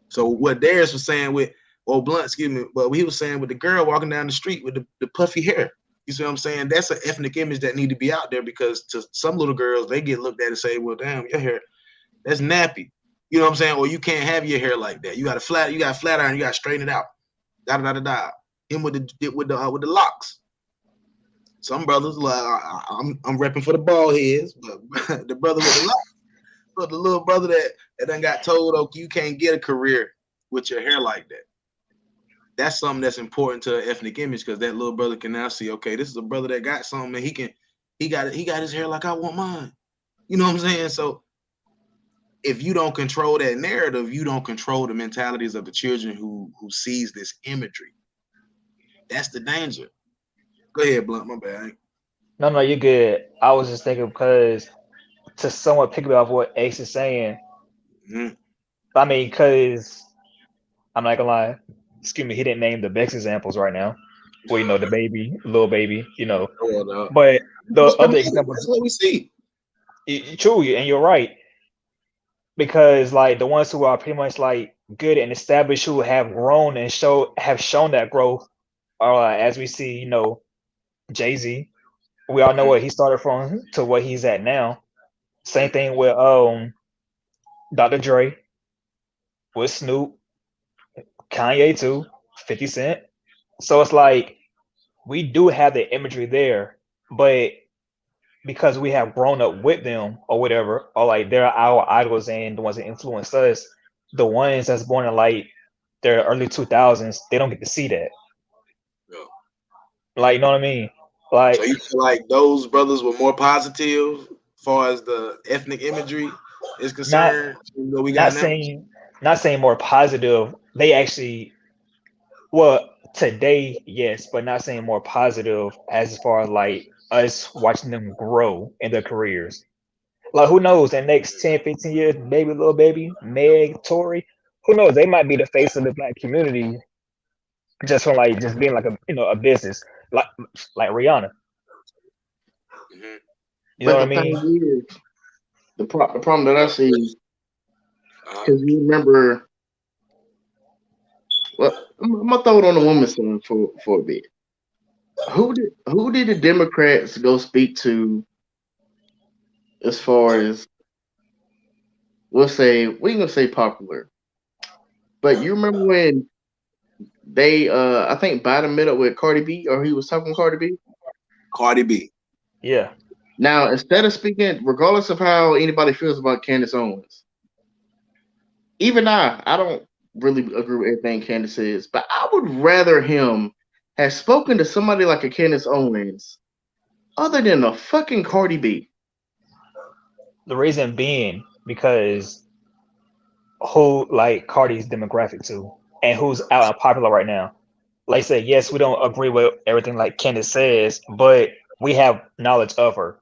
So what Darius was saying with, or Blunt, excuse me, but he was saying with the girl walking down the street with the puffy hair. You see what I'm saying? That's an ethnic image that need to be out there, because to some little girls, they get looked at and say, well, damn, your hair, that's nappy. You know what I'm saying? Or you can't have your hair like that. You got flat iron, you got to straighten it out. Da da da da. Him with the locks. Some brothers, like I'm repping for the bald heads, but the brother with the locks, but the little brother that done got told, okay, you can't get a career with your hair like that. That's something that's important to an ethnic image, because that little brother can now see, okay, this is a brother that got something, and he got his hair like I want mine. You know what I'm saying? So if you don't control that narrative, you don't control the mentalities of the children who sees this imagery. That's the danger. Go ahead, Blunt. My bad. No, you're good. I was just thinking because to somewhat pick off what Ace is saying, Mm-hmm. I mean, because I'm not gonna lie, excuse me, he didn't name the best examples right now. Well, the baby, little baby, Well, but the that's other examples, what we see. true, and you're right, because like the ones who are pretty much like good and established, who have grown and have shown that growth, are as we see, Jay-Z. We all know where he started from to what he's at now. Same thing with Dr. Dre, with Snoop, Kanye too, 50 Cent. So it's like we do have the imagery there, but because we have grown up with them or whatever, or like they're our idols and the ones that influence us, the ones that's born in like their early 2000s, they don't get to see that. Yeah. Like, you know what I mean? Like, So you feel like those brothers were more positive as far as the ethnic imagery is not concerned than what we not got now? saying more positive. They actually, well, today, yes, but not saying more positive as far as like us watching them grow in their careers. Like who knows? In the next 10, 15 years, baby, little baby, Meg, Tory, who knows? They might be the face of the black community just from like just being like a a business like Rihanna. Mhm. You know But what I the mean? thing is, the problem that I see, Uh, because you remember, well, I'm gonna throw it on the woman's side for a bit. Who did the Democrats go speak to as far as we gonna say popular? But you remember when they I think Biden met up with Cardi B or he was talking to Cardi B? Cardi B. Yeah. Now instead of speaking, regardless of how anybody feels about Candace Owens, even I don't really agree with everything Candace says, but I would rather him have spoken to somebody like a Candace Owens other than a fucking Cardi B. The reason being because who like Cardi's demographic to and who's out and popular right now. Like I said, yes, we don't agree with everything like Candace says, but we have knowledge of her.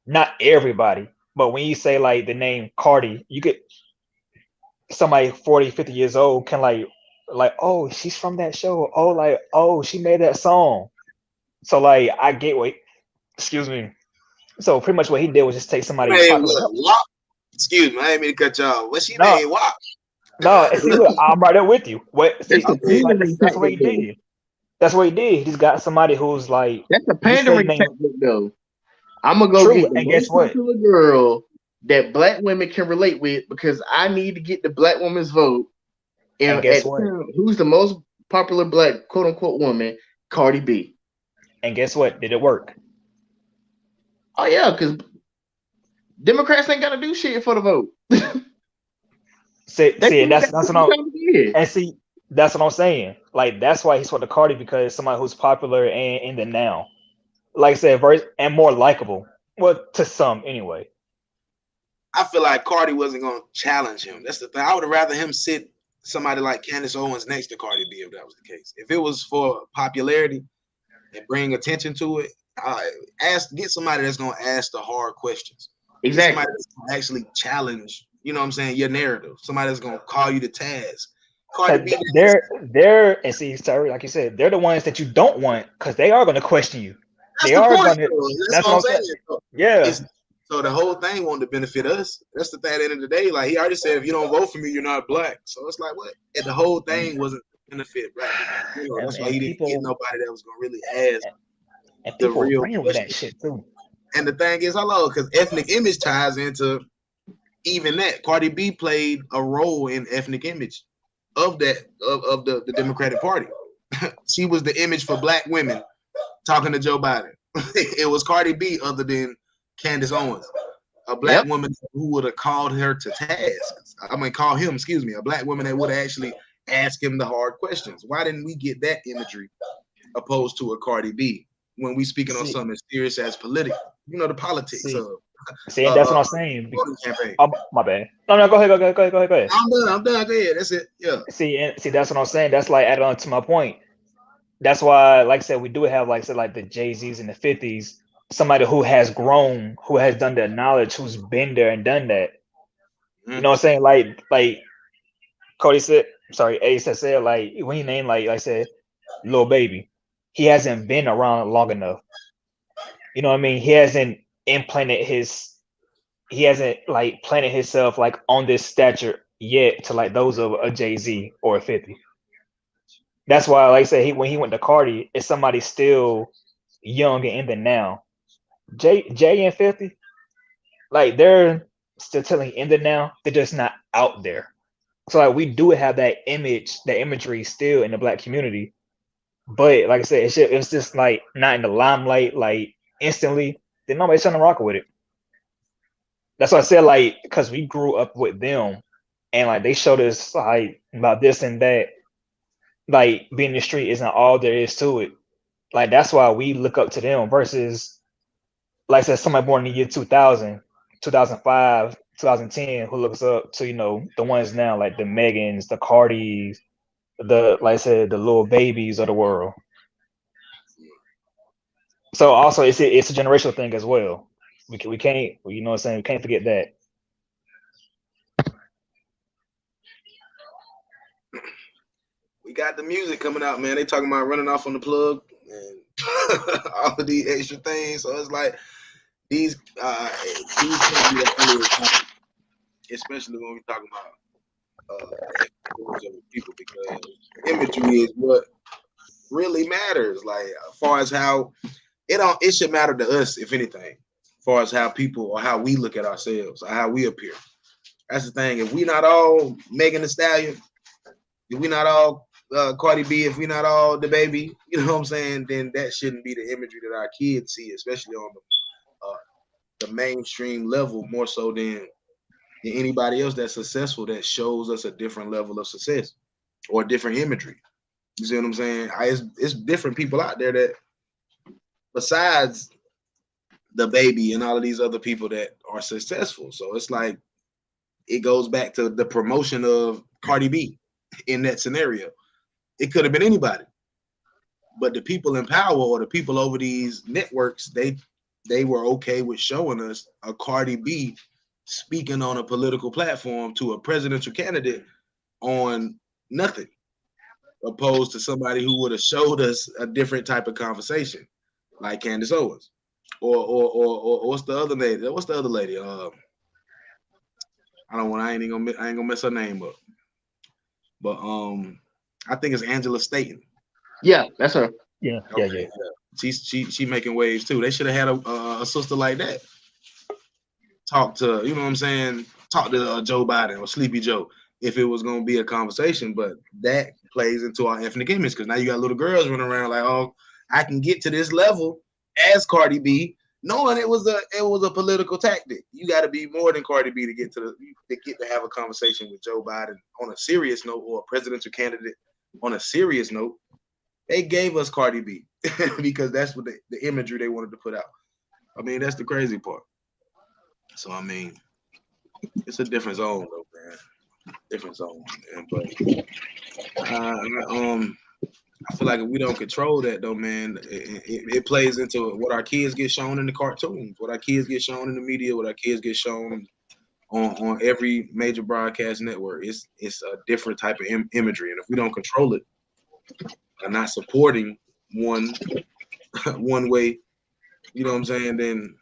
Not everybody, but when you say like the name Cardi, you get somebody 40, 50 years old can like, oh, she's from that show. Oh, like, oh, she made that song. So like I get what excuse me. So pretty much what he did was just take somebody Hey, popular. what? WAP? Excuse me, I didn't mean to cut you off. What she No, made? WAP. no, and see, look, I'm right there with you. What That's see, a Okay. like pandering that's what he tactic, though. did. That's what he did. He just got somebody who's like That's a just say the pandering name tactic, though. I'm gonna go true. get the And guess most what? popular girl that black women can relate with because I need to get the black woman's vote. And And guess at the what? time, who's the most popular black quote unquote woman? Cardi B. And guess what? Did it work? Oh yeah, because Democrats ain't gotta do shit for the vote. See, They see, and still that's got that's what two I'm times a year. and see that's what I'm saying. Like that's why he's for the Cardi because somebody who's popular and in the now. Like I said, very and more likable. Well, to some anyway. I feel like Cardi wasn't gonna challenge him. That's the thing. I would have rather him sit somebody like Candace Owens next to Cardi B if that was the case. If it was for popularity and bring attention to it, get somebody that's gonna ask the hard questions. Get Exactly. somebody that's gonna actually challenge. You know what I'm saying? Your narrative. Somebody that's gonna call you to task. Cardi B. They're and see, sorry, like you said, they're the ones that you don't want because they are going to question you. That's They the are point. going to. Though. That's That's what what I'm I'm saying. saying. So Yeah, it's so the whole thing wanted to benefit us. That's the thing. At the end of the day, like he already said, if you don't vote for me, you're not black. So it's like what? And the whole thing wasn't to benefit black people. You know, that's why and he didn't get people nobody that was gonna really ask and the people real ran with that question. shit too. And the thing is, hello, because ethnic image ties into even that. Cardi B played a role in ethnic image of that of the Democratic Party. She was the image for black women talking to Joe Biden. It was Cardi B other than Candace Owens, a black Yep. woman who would have called her to task. I mean, call him, excuse me, a black woman that would have actually asked him the hard questions. Why didn't we get that imagery opposed to a Cardi B when we speaking on See, something as serious as political? You know, the politics see, of see, and uh, that's what uh I'm saying. voting campaign. Oh, my bad. No, no, go ahead, go ahead, go ahead, go ahead, go ahead. I'm done. I'm done. Go ahead. That's it. Yeah. See, that's what I'm saying. That's like added on to my point. That's why, like I said, we do have like I said, like the Jay-Z's in the 50s, somebody who has grown, who has done the knowledge, who's been there and done that. You know what I'm saying? Like Cody said, sorry, Ace said like when he named like I said, Lil Baby, he hasn't been around long enough. You know what I mean? Implanted his he hasn't like planted himself like on this stature yet to like those of a Jay-Z or a 50. That's why, like I said, when he went to Cardi, it's somebody still young and in the now. Jay and 50, like they're still telling in the now, they're just not out there. So like we do have that image, that imagery still in the black community. But like I said, it's just like not in the limelight, like instantly. Then nobody's trying to rock with it. That's why I said like because we grew up with them and like they showed us like about this and that. Like being in the street isn't all there is to it. Like that's why we look up to them versus like I said, somebody born in the year 2000, 2005, 2010 who looks up to, the ones now like the Megans, the Cardis, the like I said, the little babies of the world. So also it's a generational thing as well. We can't, you know what I'm saying? We can't forget that. We got the music coming out, man. They talking about running off on the plug and all of these extra things. So it's like these can't be the only example, especially when we talking about people, because imagery is what really matters. Like as far as how it should matter to us, if anything, as far as how people or how we look at ourselves or how we appear. That's the thing. If we not all Megan Thee Stallion, if we not all Cardi B, if we not all the baby, you know what I'm saying, then that shouldn't be the imagery that our kids see, especially on the mainstream level, more so than anybody else that's successful that shows us a different level of success or different imagery. You see what I'm saying? It's different people out there that, besides the baby and all of these other people that are successful. So it's like it goes back to the promotion of Cardi B in that scenario. It could have been anybody, but the people in power or the people over these networks, they were okay with showing us a Cardi B speaking on a political platform to a presidential candidate on nothing, opposed to somebody who would have showed us a different type of conversation, like Candace Owens, or what's the other lady? What's the other lady? I ain't gonna mess her name up, but I think it's Angela Staten. Yeah, that's her. Yeah, okay, yeah. She making waves too. They should have had a sister like that. Talk to, you know what I'm saying? Talk to Joe Biden or Sleepy Joe if it was gonna be a conversation. But that plays into our ethnic image, because now you got little girls running around like, oh, I can get to this level as Cardi B, knowing it was a political tactic. You got to be more than Cardi B to get to have a conversation with Joe Biden on a serious note, or a presidential candidate on a serious note. They gave us Cardi B because that's what the imagery they wanted to put out. I mean, that's the crazy part. So I mean, it's a different zone though, man. Different zone, man. But I feel like if we don't control that though, man, it plays into what our kids get shown in the cartoons, what our kids get shown in the media, what our kids get shown on every major broadcast network. It's a different type of imagery, and if we don't control it, and not supporting one way, you know what I'm saying, then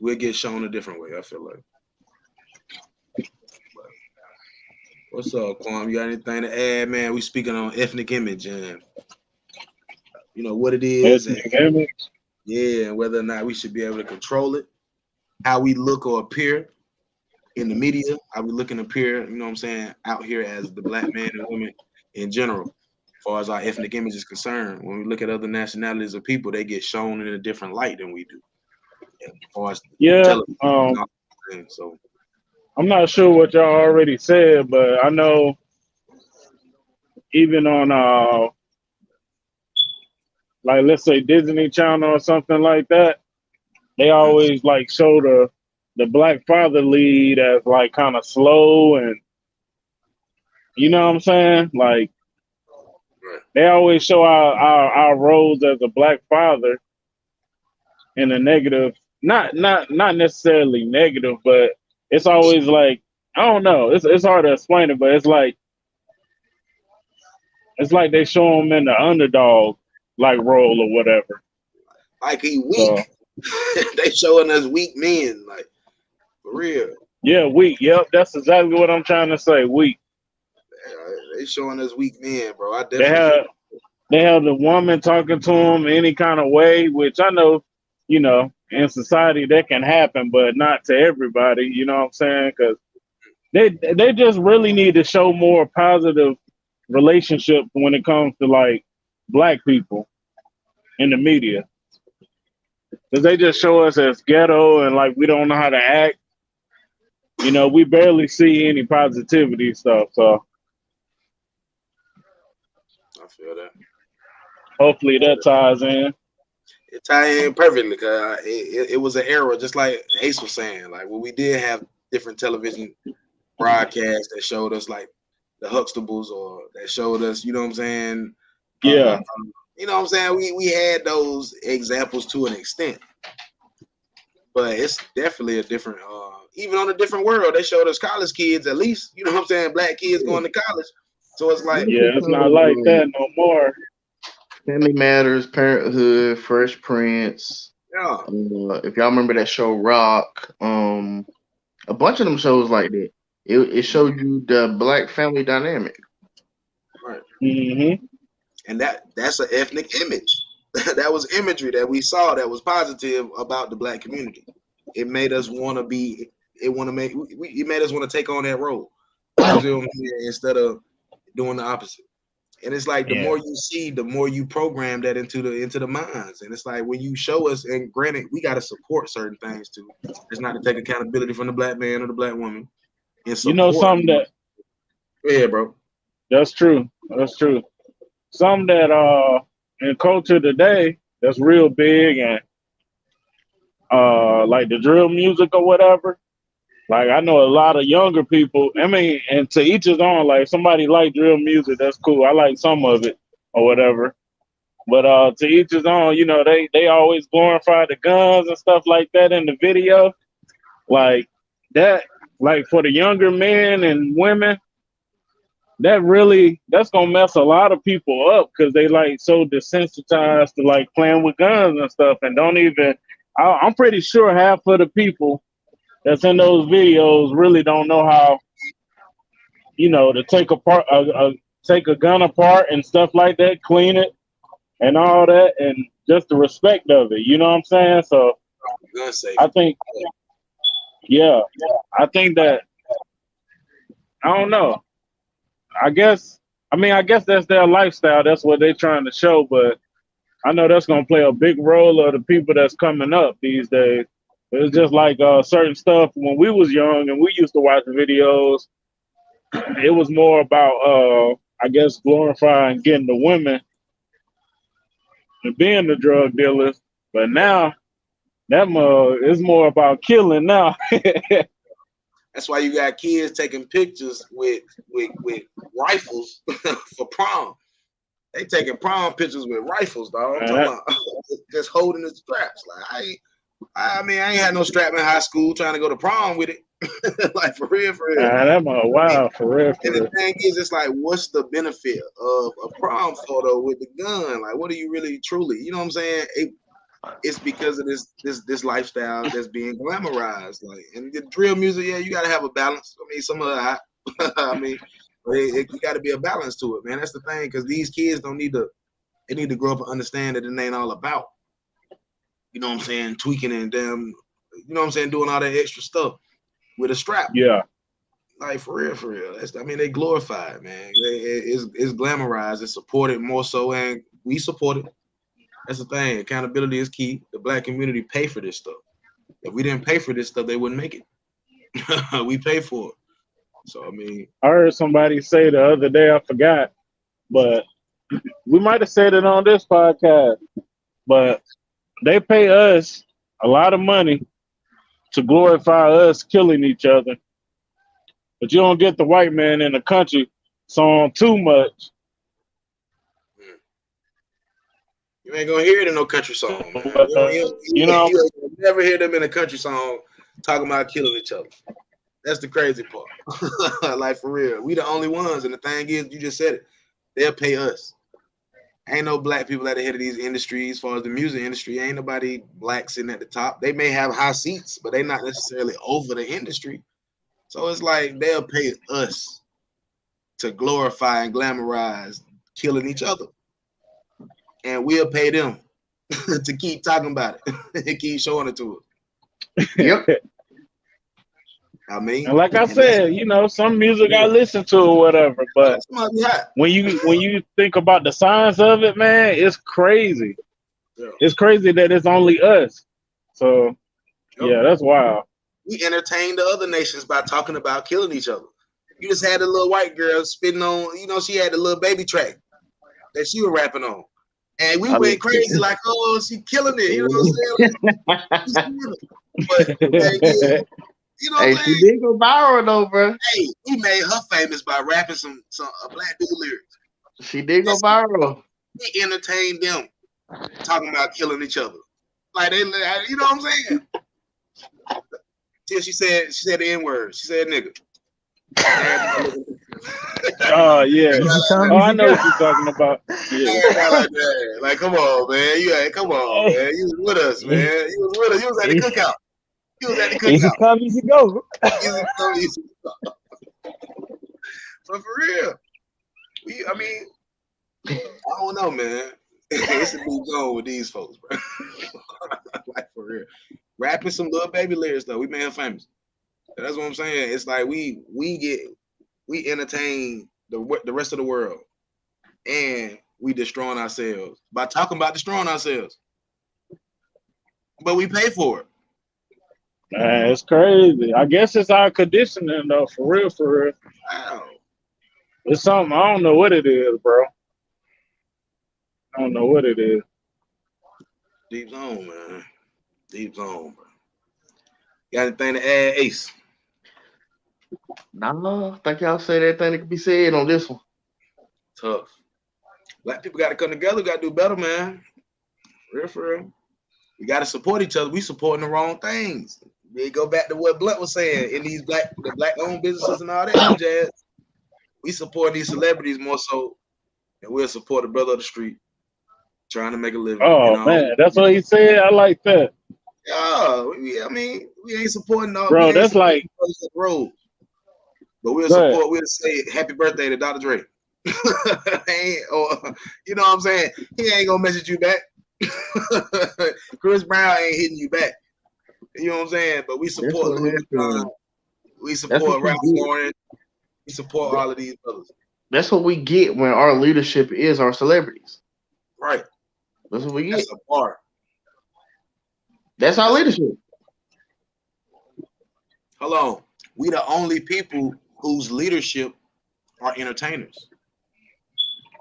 we'll get shown a different way, I feel like. But what's up, Kwame? You got anything to add, man? We speaking on ethnic image and you know what it is, and whether or not we should be able to control it, how we look or appear in the media, how we look and appear, you know what I'm saying, out here as the black man and woman in general. As far as our ethnic image is concerned, when we look at other nationalities of people, they get shown in a different light than we do. As far as so I'm not sure what y'all already said, but I know even on like, let's say Disney Channel or something like that, they always like show the black father lead as like kind of slow, and you know what I'm saying? Like they always show our roles as a black father in a negative, not necessarily negative, but it's always like, I don't know, it's hard to explain it, but it's like they show him in the underdog like role or whatever. Like he weak. So, they showing us weak men, like for real. Yeah, weak. Yep, that's exactly what I'm trying to say. Weak. They showing us weak men, bro. I definitely. They have the woman talking to him any kind of way, which I know, you know, in society that can happen, but not to everybody. You know what I'm saying? Because they just really need to show more positive relationship when it comes to like black people in the media, because they just show us as ghetto and like we don't know how to act. You know, we barely see any positivity stuff. So I feel that. Hopefully that ties in. It ties in perfectly, because it was an era, just like Ace was saying, like when we did have different television broadcasts that showed us like the Huxtables, or that showed us, you know what I'm saying? Yeah. You know what I'm saying? We had those examples to an extent. but it's definitely a different. Even on a different world, they showed us college kids. At least you know what I'm saying. Black kids going to college, so it's like Yeah, it's not like that no more. Family Matters, Parenthood, Fresh Prince. yeah. If y'all remember that show Rock, a bunch of them shows like that. It showed you the black family dynamic. Right. Mm-hmm. And that's an ethnic image. That was imagery that we saw that was positive about the black community. It made us want to be. It made us want to take on that role. You know what I'm saying? Instead of doing the opposite. And it's like the more you see, the more you program that into the minds. And it's like when you show us, and granted, we got to support certain things too. It's not to take accountability from the black man or the black woman. And You know something that yeah, bro. That's true. That's true. Something that in culture today that's real big, and like the drill music or whatever. Like I know a lot of younger people. I mean, and to each his own. Like somebody like drill music, that's cool. I like some of it or whatever. But to each his own. You know, they always glorify the guns and stuff like that in the video. Like that, like for the younger men and women, that's gonna mess a lot of people up because they like so desensitized to like playing with guns and stuff, and don't even. I'm pretty sure half of the people that's in those videos really don't know how, to take take a gun apart and stuff like that, clean it and all that, and just the respect of it. You know what I'm saying? So I think, I think that I don't know. I guess that's their lifestyle. That's what they're trying to show, but I know that's gonna play a big role of the people that's coming up these days. It's just like certain stuff when we was young and we used to watch videos. It was more about, I guess, glorifying getting the women and being the drug dealers. But now, that is more about killing now. That's why you got kids taking pictures with rifles for prom. They taking prom pictures with rifles, dog. I'm talking about just holding the straps. Like I ain't had no strap in high school trying to go to prom with it. Like for real. That wow, for real. And the thing is, it's like, what's the benefit of a prom photo with the gun? Like, what are you really truly? You know what I'm saying? It's because of this lifestyle that's being glamorized. Like, and the drill music, yeah, you gotta have a balance. I mean, some of the I mean, you got to be a balance to it, man. That's the thing, because these kids they need to grow up and understand that it ain't all about, you know what I'm saying, tweaking and damn, you know what I'm saying, doing all that extra stuff with a strap. Yeah. Like for real. They glorify it, man. It's glamorized. It's supported more so, and we support it. That's the thing. Accountability is key. The black community pay for this stuff. If we didn't pay for this stuff, they wouldn't make it. We pay for it. So, I mean, I heard somebody say the other day, I forgot, but we might have said it on this podcast, but they pay us a lot of money to glorify us killing each other. But you don't get the white man in the country song too much. You ain't gonna hear it in no country song, man. You'll never hear them in a country song talking about killing each other. That's the crazy part. Like for real, we the only ones. And the thing is, you just said it. They'll pay us. Ain't no black people at the head of these industries. As far as the music industry, ain't nobody black sitting at the top. They may have high seats, but they're not necessarily over the industry. So it's like they'll pay us to glorify and glamorize killing each other. And we'll pay them to keep talking about it and keep showing it to us. Yep. I mean, and like I said, some music I listen to or whatever, but when you think about the science of it, man, it's crazy. Yeah. It's crazy that it's only us. So, yeah, that's wild. We entertain the other nations by talking about killing each other. You just had a little white girl spitting on, she had a little baby track that she was rapping on. And we went crazy like, oh, she killing it. You know what I'm saying? But, you know what I'm saying? She did go viral though, bro. Hey, we made her famous by rapping some black dude lyrics. She did go viral. We entertained them talking about killing each other. Like you know what I'm saying? Till she said the N-word. She said nigga. Oh yeah. Easy come, Oh, I easy know go. what you're talking about. Yeah. Like, come on, man. Come on, Hey, man. You was with us, man. You was with us. You was at the cookout. You was at the easy cookout. come, easy go. Easy come, easy go. But for real, I mean, I don't know, man. It's a new zone with these folks, bro. Like for real. Rapping some little baby lyrics though. We made her famous. That's what I'm saying. It's like we entertain the rest of the world, and we destroying ourselves by talking about destroying ourselves. But we pay for it. Man, it's crazy. I guess it's our conditioning though, for real, for real. Wow. It's something I don't know what it is, bro. I don't know what it is. Deep zone, man. Deep zone, bro. Got anything to add, Ace? Nah, I think y'all said everything that could be said on this one. Tough. Black people got to come together. We got to do better, man. Real for real. We got to support each other. We supporting the wrong things. We go back to what Blunt was saying in these black-owned businesses and all that jazz. We support these celebrities more so, and we'll support the brother of the street trying to make a living. Oh man, that's what he said. I like that. Yeah, I mean, we ain't supporting all. Bro, we ain't that's like the road. But we'll support. We'll say happy birthday to Dr. Dre. Or you know what I'm saying? He ain't gonna message you back. Chris Brown ain't hitting you back. You know what I'm saying? But we support Louis Vuitton. We support Ralph Lauren. We support all of these brothers. That's what we get when our leadership is our celebrities. Right. That's what we get. That's a part. That's our leadership. Hold on. We the only people whose leadership are entertainers.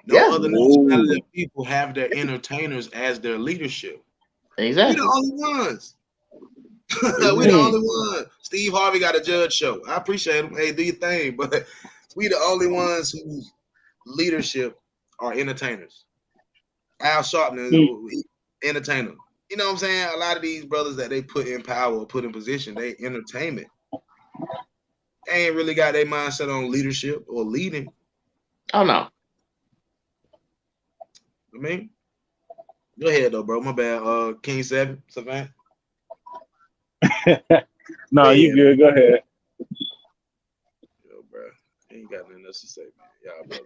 No other nationality of people have their entertainers as their leadership. Exactly. We the only ones. We the only one. Steve Harvey got a judge show. I appreciate him. Hey, do your thing. But we the only ones whose leadership are entertainers. Al Sharpton is entertainer. You know what I'm saying? A lot of these brothers that they put in power or put in position, they entertainment. They ain't really got their mindset on leadership or leading. Oh no. I mean, go ahead though, bro. My bad. King 7, Savant. No, you good. Go ahead. Yo, bro. Ain't got nothing else to say, man.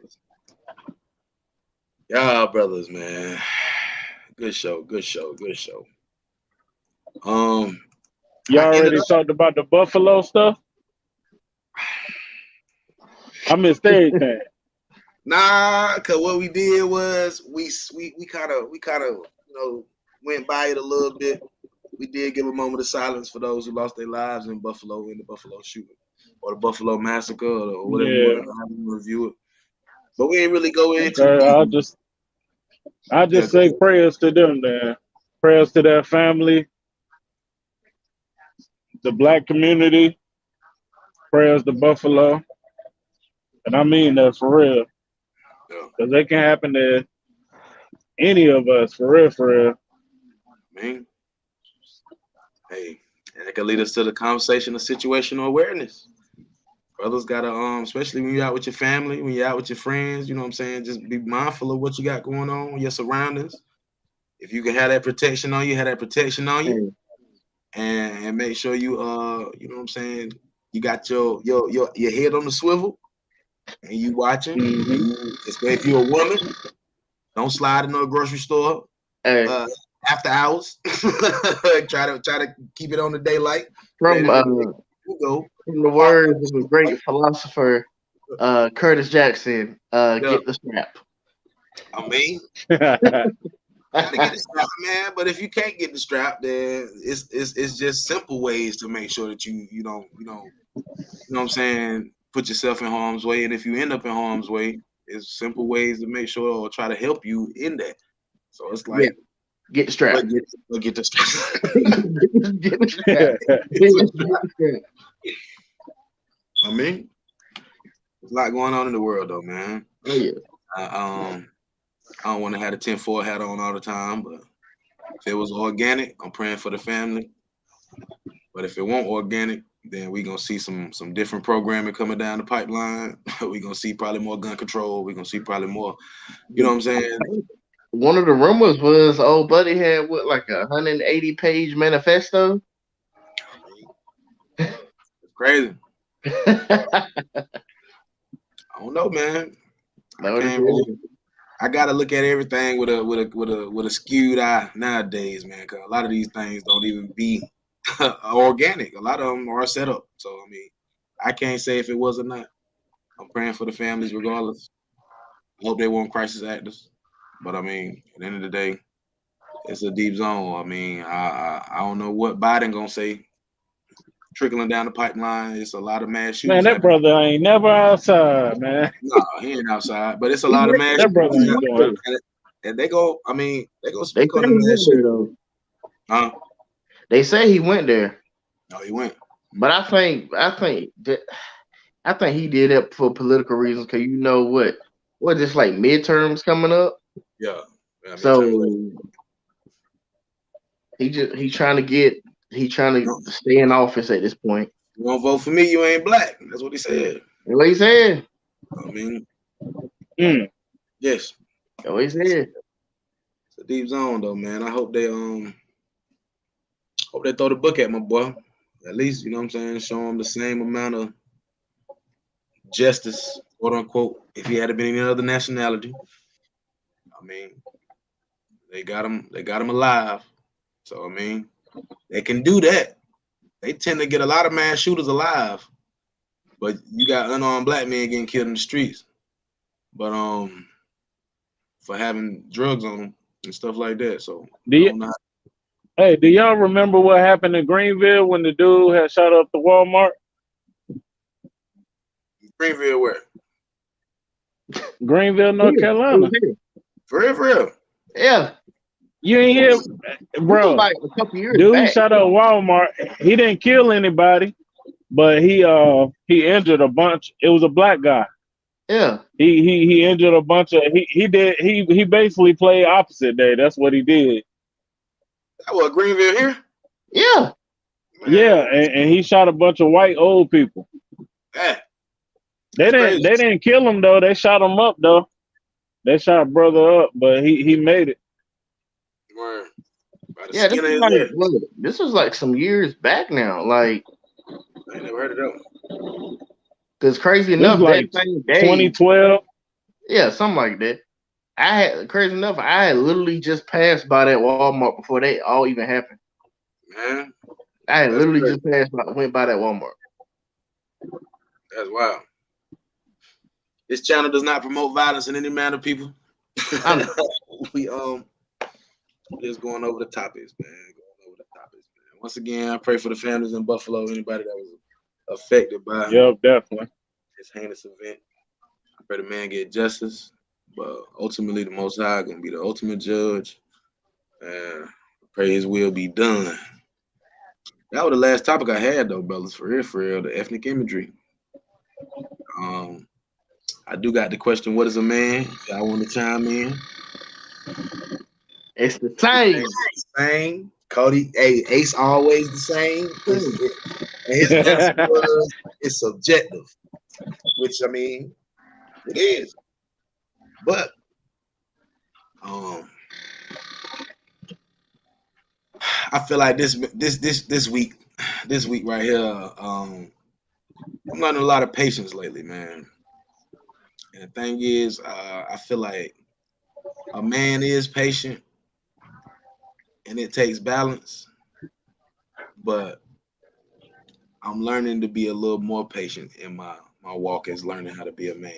Y'all brothers, man. Good show. Y'all already talked about the Buffalo stuff? I missed everything. Nah, cause what we did was we kind of went by it a little bit. We did give a moment of silence for those who lost their lives in the Buffalo shooting or the Buffalo massacre or whatever you want to review it. But we ain't really go into. I'll just say prayers to them, man. Prayers to their family, the black community. Prayers to Buffalo, and I mean that for real, because it can happen to any of us, for real. Man, hey, and that can lead us to the conversation of situational awareness. Brothers gotta, especially when you're out with your family, when you're out with your friends, you know what I'm saying? Just be mindful of what you got going on, your surroundings. If you can have that protection on you, and make sure you, you know what I'm saying? You got your head on the swivel, and you watching. Especially if you're a woman, don't slide into a grocery store after hours. try to keep it on the daylight. From the words of a great philosopher, Curtis Jackson, get the strap. I mean, gotta get the strap, man. But if you can't get the strap, then it's just simple ways to make sure that you don't, you know what I'm saying, put yourself in harm's way. And if you end up in harm's way, it's simple ways to make sure or try to help you in that. So it's like get the strap. Get the strap. Get the strap. I mean, there's a lot going on in the world though, man. Oh yeah. I don't want to have a 10-4 hat on all the time, but if it was organic, I'm praying for the family. But if it won't organic, then we gonna see some different programming coming down the pipeline. We gonna see probably more gun control. We gonna see probably more. You know what I'm saying? One of the rumors was old buddy had what, like 180-page manifesto. It's crazy. I don't know, man. No, I can't really. I gotta look at everything with a skewed eye nowadays, man. Because a lot of these things don't even be organic. A lot of them are set up. So I mean, I can't say if it was or not. I'm praying for the families regardless. I hope they weren't crisis actors. But I mean, at the end of the day, it's a deep zone. I mean, I don't know what Biden gonna say. Trickling down the pipeline, it's a lot of mass shootings. Man, that happening. brother ain't never outside, man. No, he ain't outside, but it's a lot of mass That brother shootings. ain't doing it. And they go. I mean, they go They speak say on the he mass went there shooting. though. Huh? They say he went there, No, he went. but I think he did it for political reasons. Cause you know what just like midterms coming up. Yeah. So he's trying to stay in office at this point. You won't vote for me, you ain't black. That's what he said. That's what he said. I mean, yes. That's what he said. It's a deep zone though, man. I hope they throw the book at my boy. At least, you know what I'm saying, show him the same amount of justice, quote unquote, if he had been any other nationality. I mean, they got him alive. So I mean, they can do that. They tend to get a lot of mass shooters alive, but you got unarmed black men getting killed in the streets. But for having drugs on them and stuff like that. So do y'all remember what happened in Greenville when the dude had shot up the Walmart? Greenville where? Greenville, North Carolina. For real. Yeah. You ain't hear, bro? Like a couple years Dude back. shot up Walmart. He didn't kill anybody, but he injured a bunch. It was a black guy. Yeah. He injured a bunch of. He basically played opposite day. That's what he did. That was Greenville here. Yeah. Man. Yeah, and he shot a bunch of white old people. Yeah. They didn't kill him though. They shot him up though. They shot brother up, but he made it. Word. Yeah, this was like some years back now. Like, I never heard of that. Because crazy enough, like that same day, 2012. Yeah, something like that. Crazy enough, I had literally just passed by that Walmart before they all even happened. Man, I had literally just went by that Walmart. That's wild. This channel does not promote violence in any manner, people. We just going over the topics, man. Once again, I pray for the families in Buffalo, anybody that was affected by definitely this heinous event. I pray the man get justice, but ultimately the Most High gonna be the ultimate judge. And I pray His will be done. That was the last topic I had, though, brothers. For real, the ethnic imagery. I do got the question, what is a man? I want to chime in. It's the same. Same. Cody, hey, Ace always the same. And his answer was, it's subjective, which I mean, it is. But I feel like this week right here, I'm learning a lot of patience lately, man. And the thing is, I feel like a man is patient and it takes balance, but I'm learning to be a little more patient in my walk as learning how to be a man,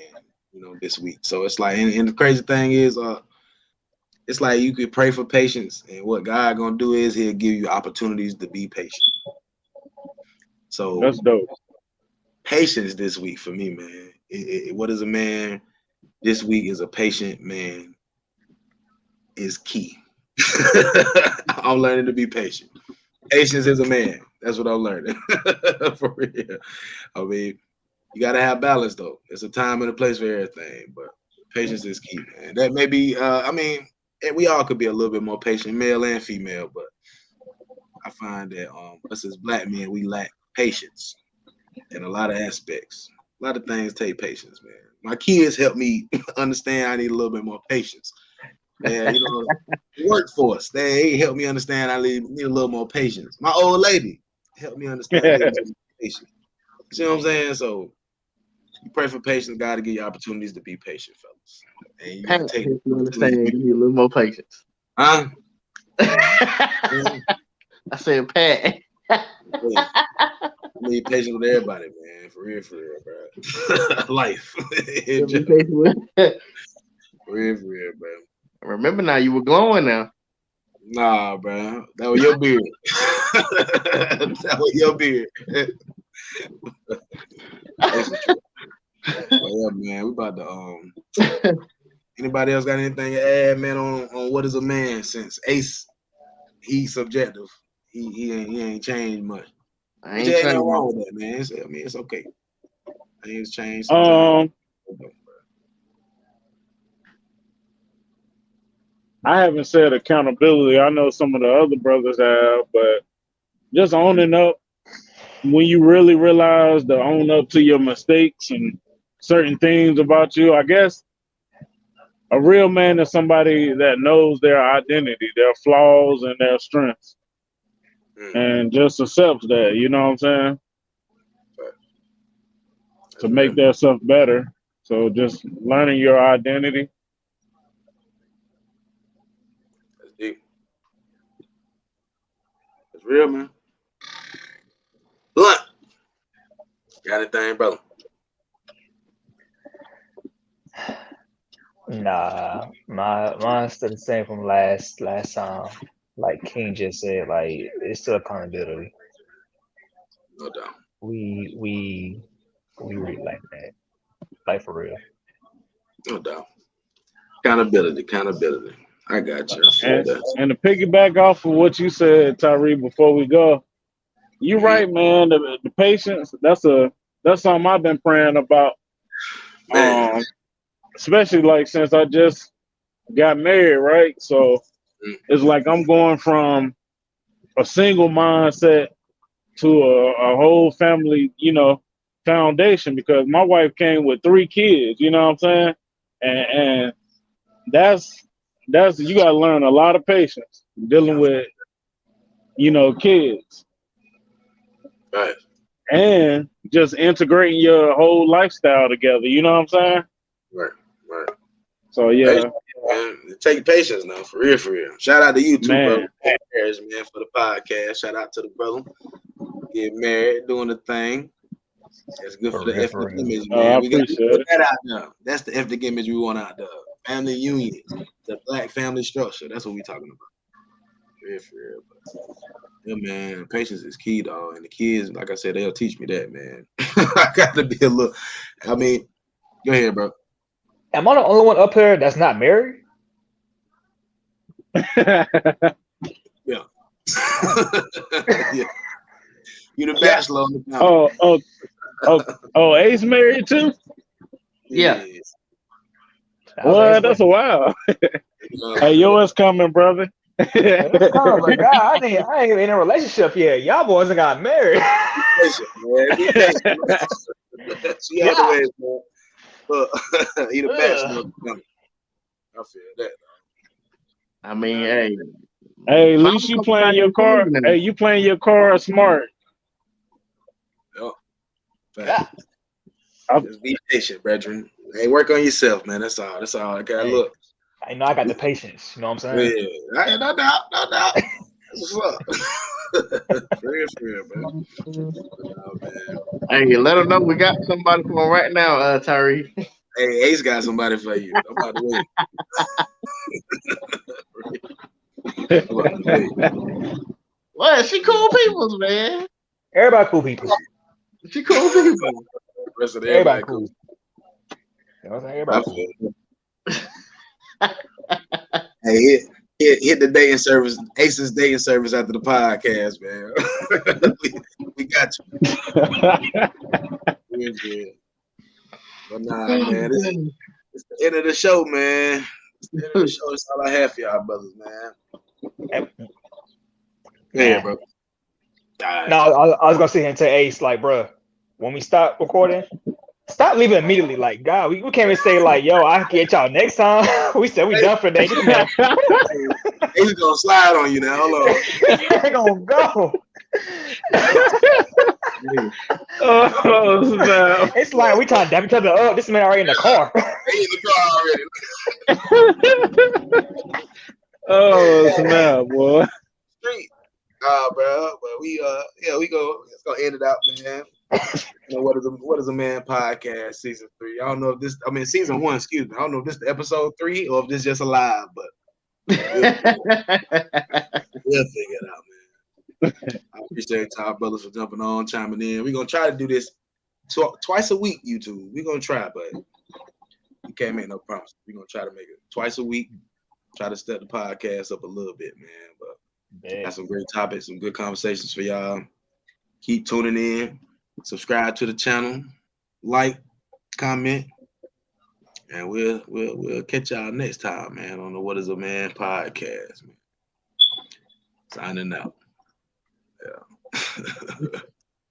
this week. So it's like, and the crazy thing is, it's like you could pray for patience, and what God gonna do is He'll give you opportunities to be patient. So that's dope. Patience this week for me, man. What is a man this week is a patient man is key. I'm learning to be patient. Patience is a man. That's what I'm learning. For real. I mean, you gotta have balance though. There's a time and a place for everything, but patience is key, man. That may be we all could be a little bit more patient, male and female, but I find that us as black men, we lack patience in a lot of aspects. A lot of things take patience, man. My kids help me understand I need a little bit more patience. Man, you know, the workforce, they help me understand I need a little more patience. My old lady helped me understand I need a little more patience. You see what I'm saying? So you pray for patience, God to give you opportunities to be patient, fellas. And you gotta Pat, take if you understand, you need a little more patience. huh? I said, Pat. I need patience with everybody, man. For real, bro. Life. Be patient with- For real, bro. Remember now, you were glowing now. Nah, bro. That was your beard. That was your beard. Well, yeah, man. We about to anybody else got anything to add, man, on what is a man? Since Ace, he's subjective. He ain't changed much. I Which ain't ain't nothing saying wrong with that, man. It's okay. Things change sometimes. I haven't said accountability. I know some of the other brothers have, but just owning up when you really realize to own up to your mistakes and certain things about you. I guess a real man is somebody that knows their identity, their flaws and their strengths, and just accepts that. You know what I'm saying? To make themselves better. So just learning your identity. That's deep. It's real, man. Blunt. Got anything, brother? Nah, mine's still the same from last time. Like King just said, like it's still accountability. No doubt. We really like that, like for real. No doubt. Accountability. I got you. I feel that. And to piggyback off of what you said, Tyree, before we go, you're right, man. The patience, that's something I've been praying about. Man. Especially like since I just got married, right? So it's like I'm going from a single mindset to a whole family, foundation, because my wife came with 3 kids, you know what I'm saying? And that's you gotta learn a lot of patience dealing with, kids. Right. And just integrating your whole lifestyle together, you know what I'm saying? Right. So yeah. Patience, man. It take patience now, for real. Shout out to you too, Man. brother. Man, for the podcast. Shout out to the brother. Get married, doing the thing. That's good for the ethnic image, man. I We got to appreciate put it. that out there. That's the ethnic image we want out there. Family union, the black family structure. That's what we talking about. For real. Yeah, man. Patience is key, dog. And the kids, like I said, they'll teach me that, man. I got to be a little. I mean, go ahead, bro. Am I the only one up here that's not married? Yeah. Yeah. You the bachelor on the family. Oh, Ace married too? Yeah. Well, that's a wow. Hey, yours coming, brother. Oh my God, I ain't in a relationship yet. Y'all boys got married. Be patient, man. See how the way, man. Look, he the bachelor. I feel that. I mean, hey. Hey, at least you playing your car. Hey, you playing your car smart. Yeah. Just be patient, brethren. Hey, work on yourself, man. That's all. I got. Hey, look. I know I got the patience. You know what I'm saying? Yeah. No doubt. That's what's up. For real, man. Oh, man. Hey, let them know we got somebody for him right now, Tyree. Hey, Ace got somebody for you. I'm about to wait. Well, she cool people, man. Everybody cool people. She cool people. The rest of everybody cool. You know what I'm saying? Everybody cool. Hey, hit the dating service, Ace's dating service after the podcast, man. we got you. But nah, man, it's the end of the show, man. It's the end of the show. That's all I have for y'all brothers, man. Yeah, bro. Alright. No, I was gonna sit here and tell Ace, like, bro, when we stop recording, stop leaving immediately. Like, God, we can't even say like, yo, I'll get y'all next time. We said we done for the day. This man He's gonna slide on you now. Hold on. ain't gonna go. Oh, snap. It's like we trying to dab each other up. This man already in the car. They in the car already. Oh, snap, boy. Street. Bro. But we we go. Let's go end it out, man. You know, what is a man podcast season 3? I don't know if this. I mean, season 1. Excuse me. I don't know if this is episode 3 or if this is just a live, but we'll figure it out, man. I appreciate y'all brothers for jumping on, chiming in. We're gonna try to do this twice a week, YouTube. We're gonna try, but we can't make no promise. We're gonna try to make it twice a week. Try to step the podcast up a little bit, man. But got some great topics, some good conversations for y'all. Keep tuning in. Subscribe to the channel, like, comment, and we'll catch y'all next time, man, on the What Is a Man podcast, man. Signing out.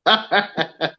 Yeah.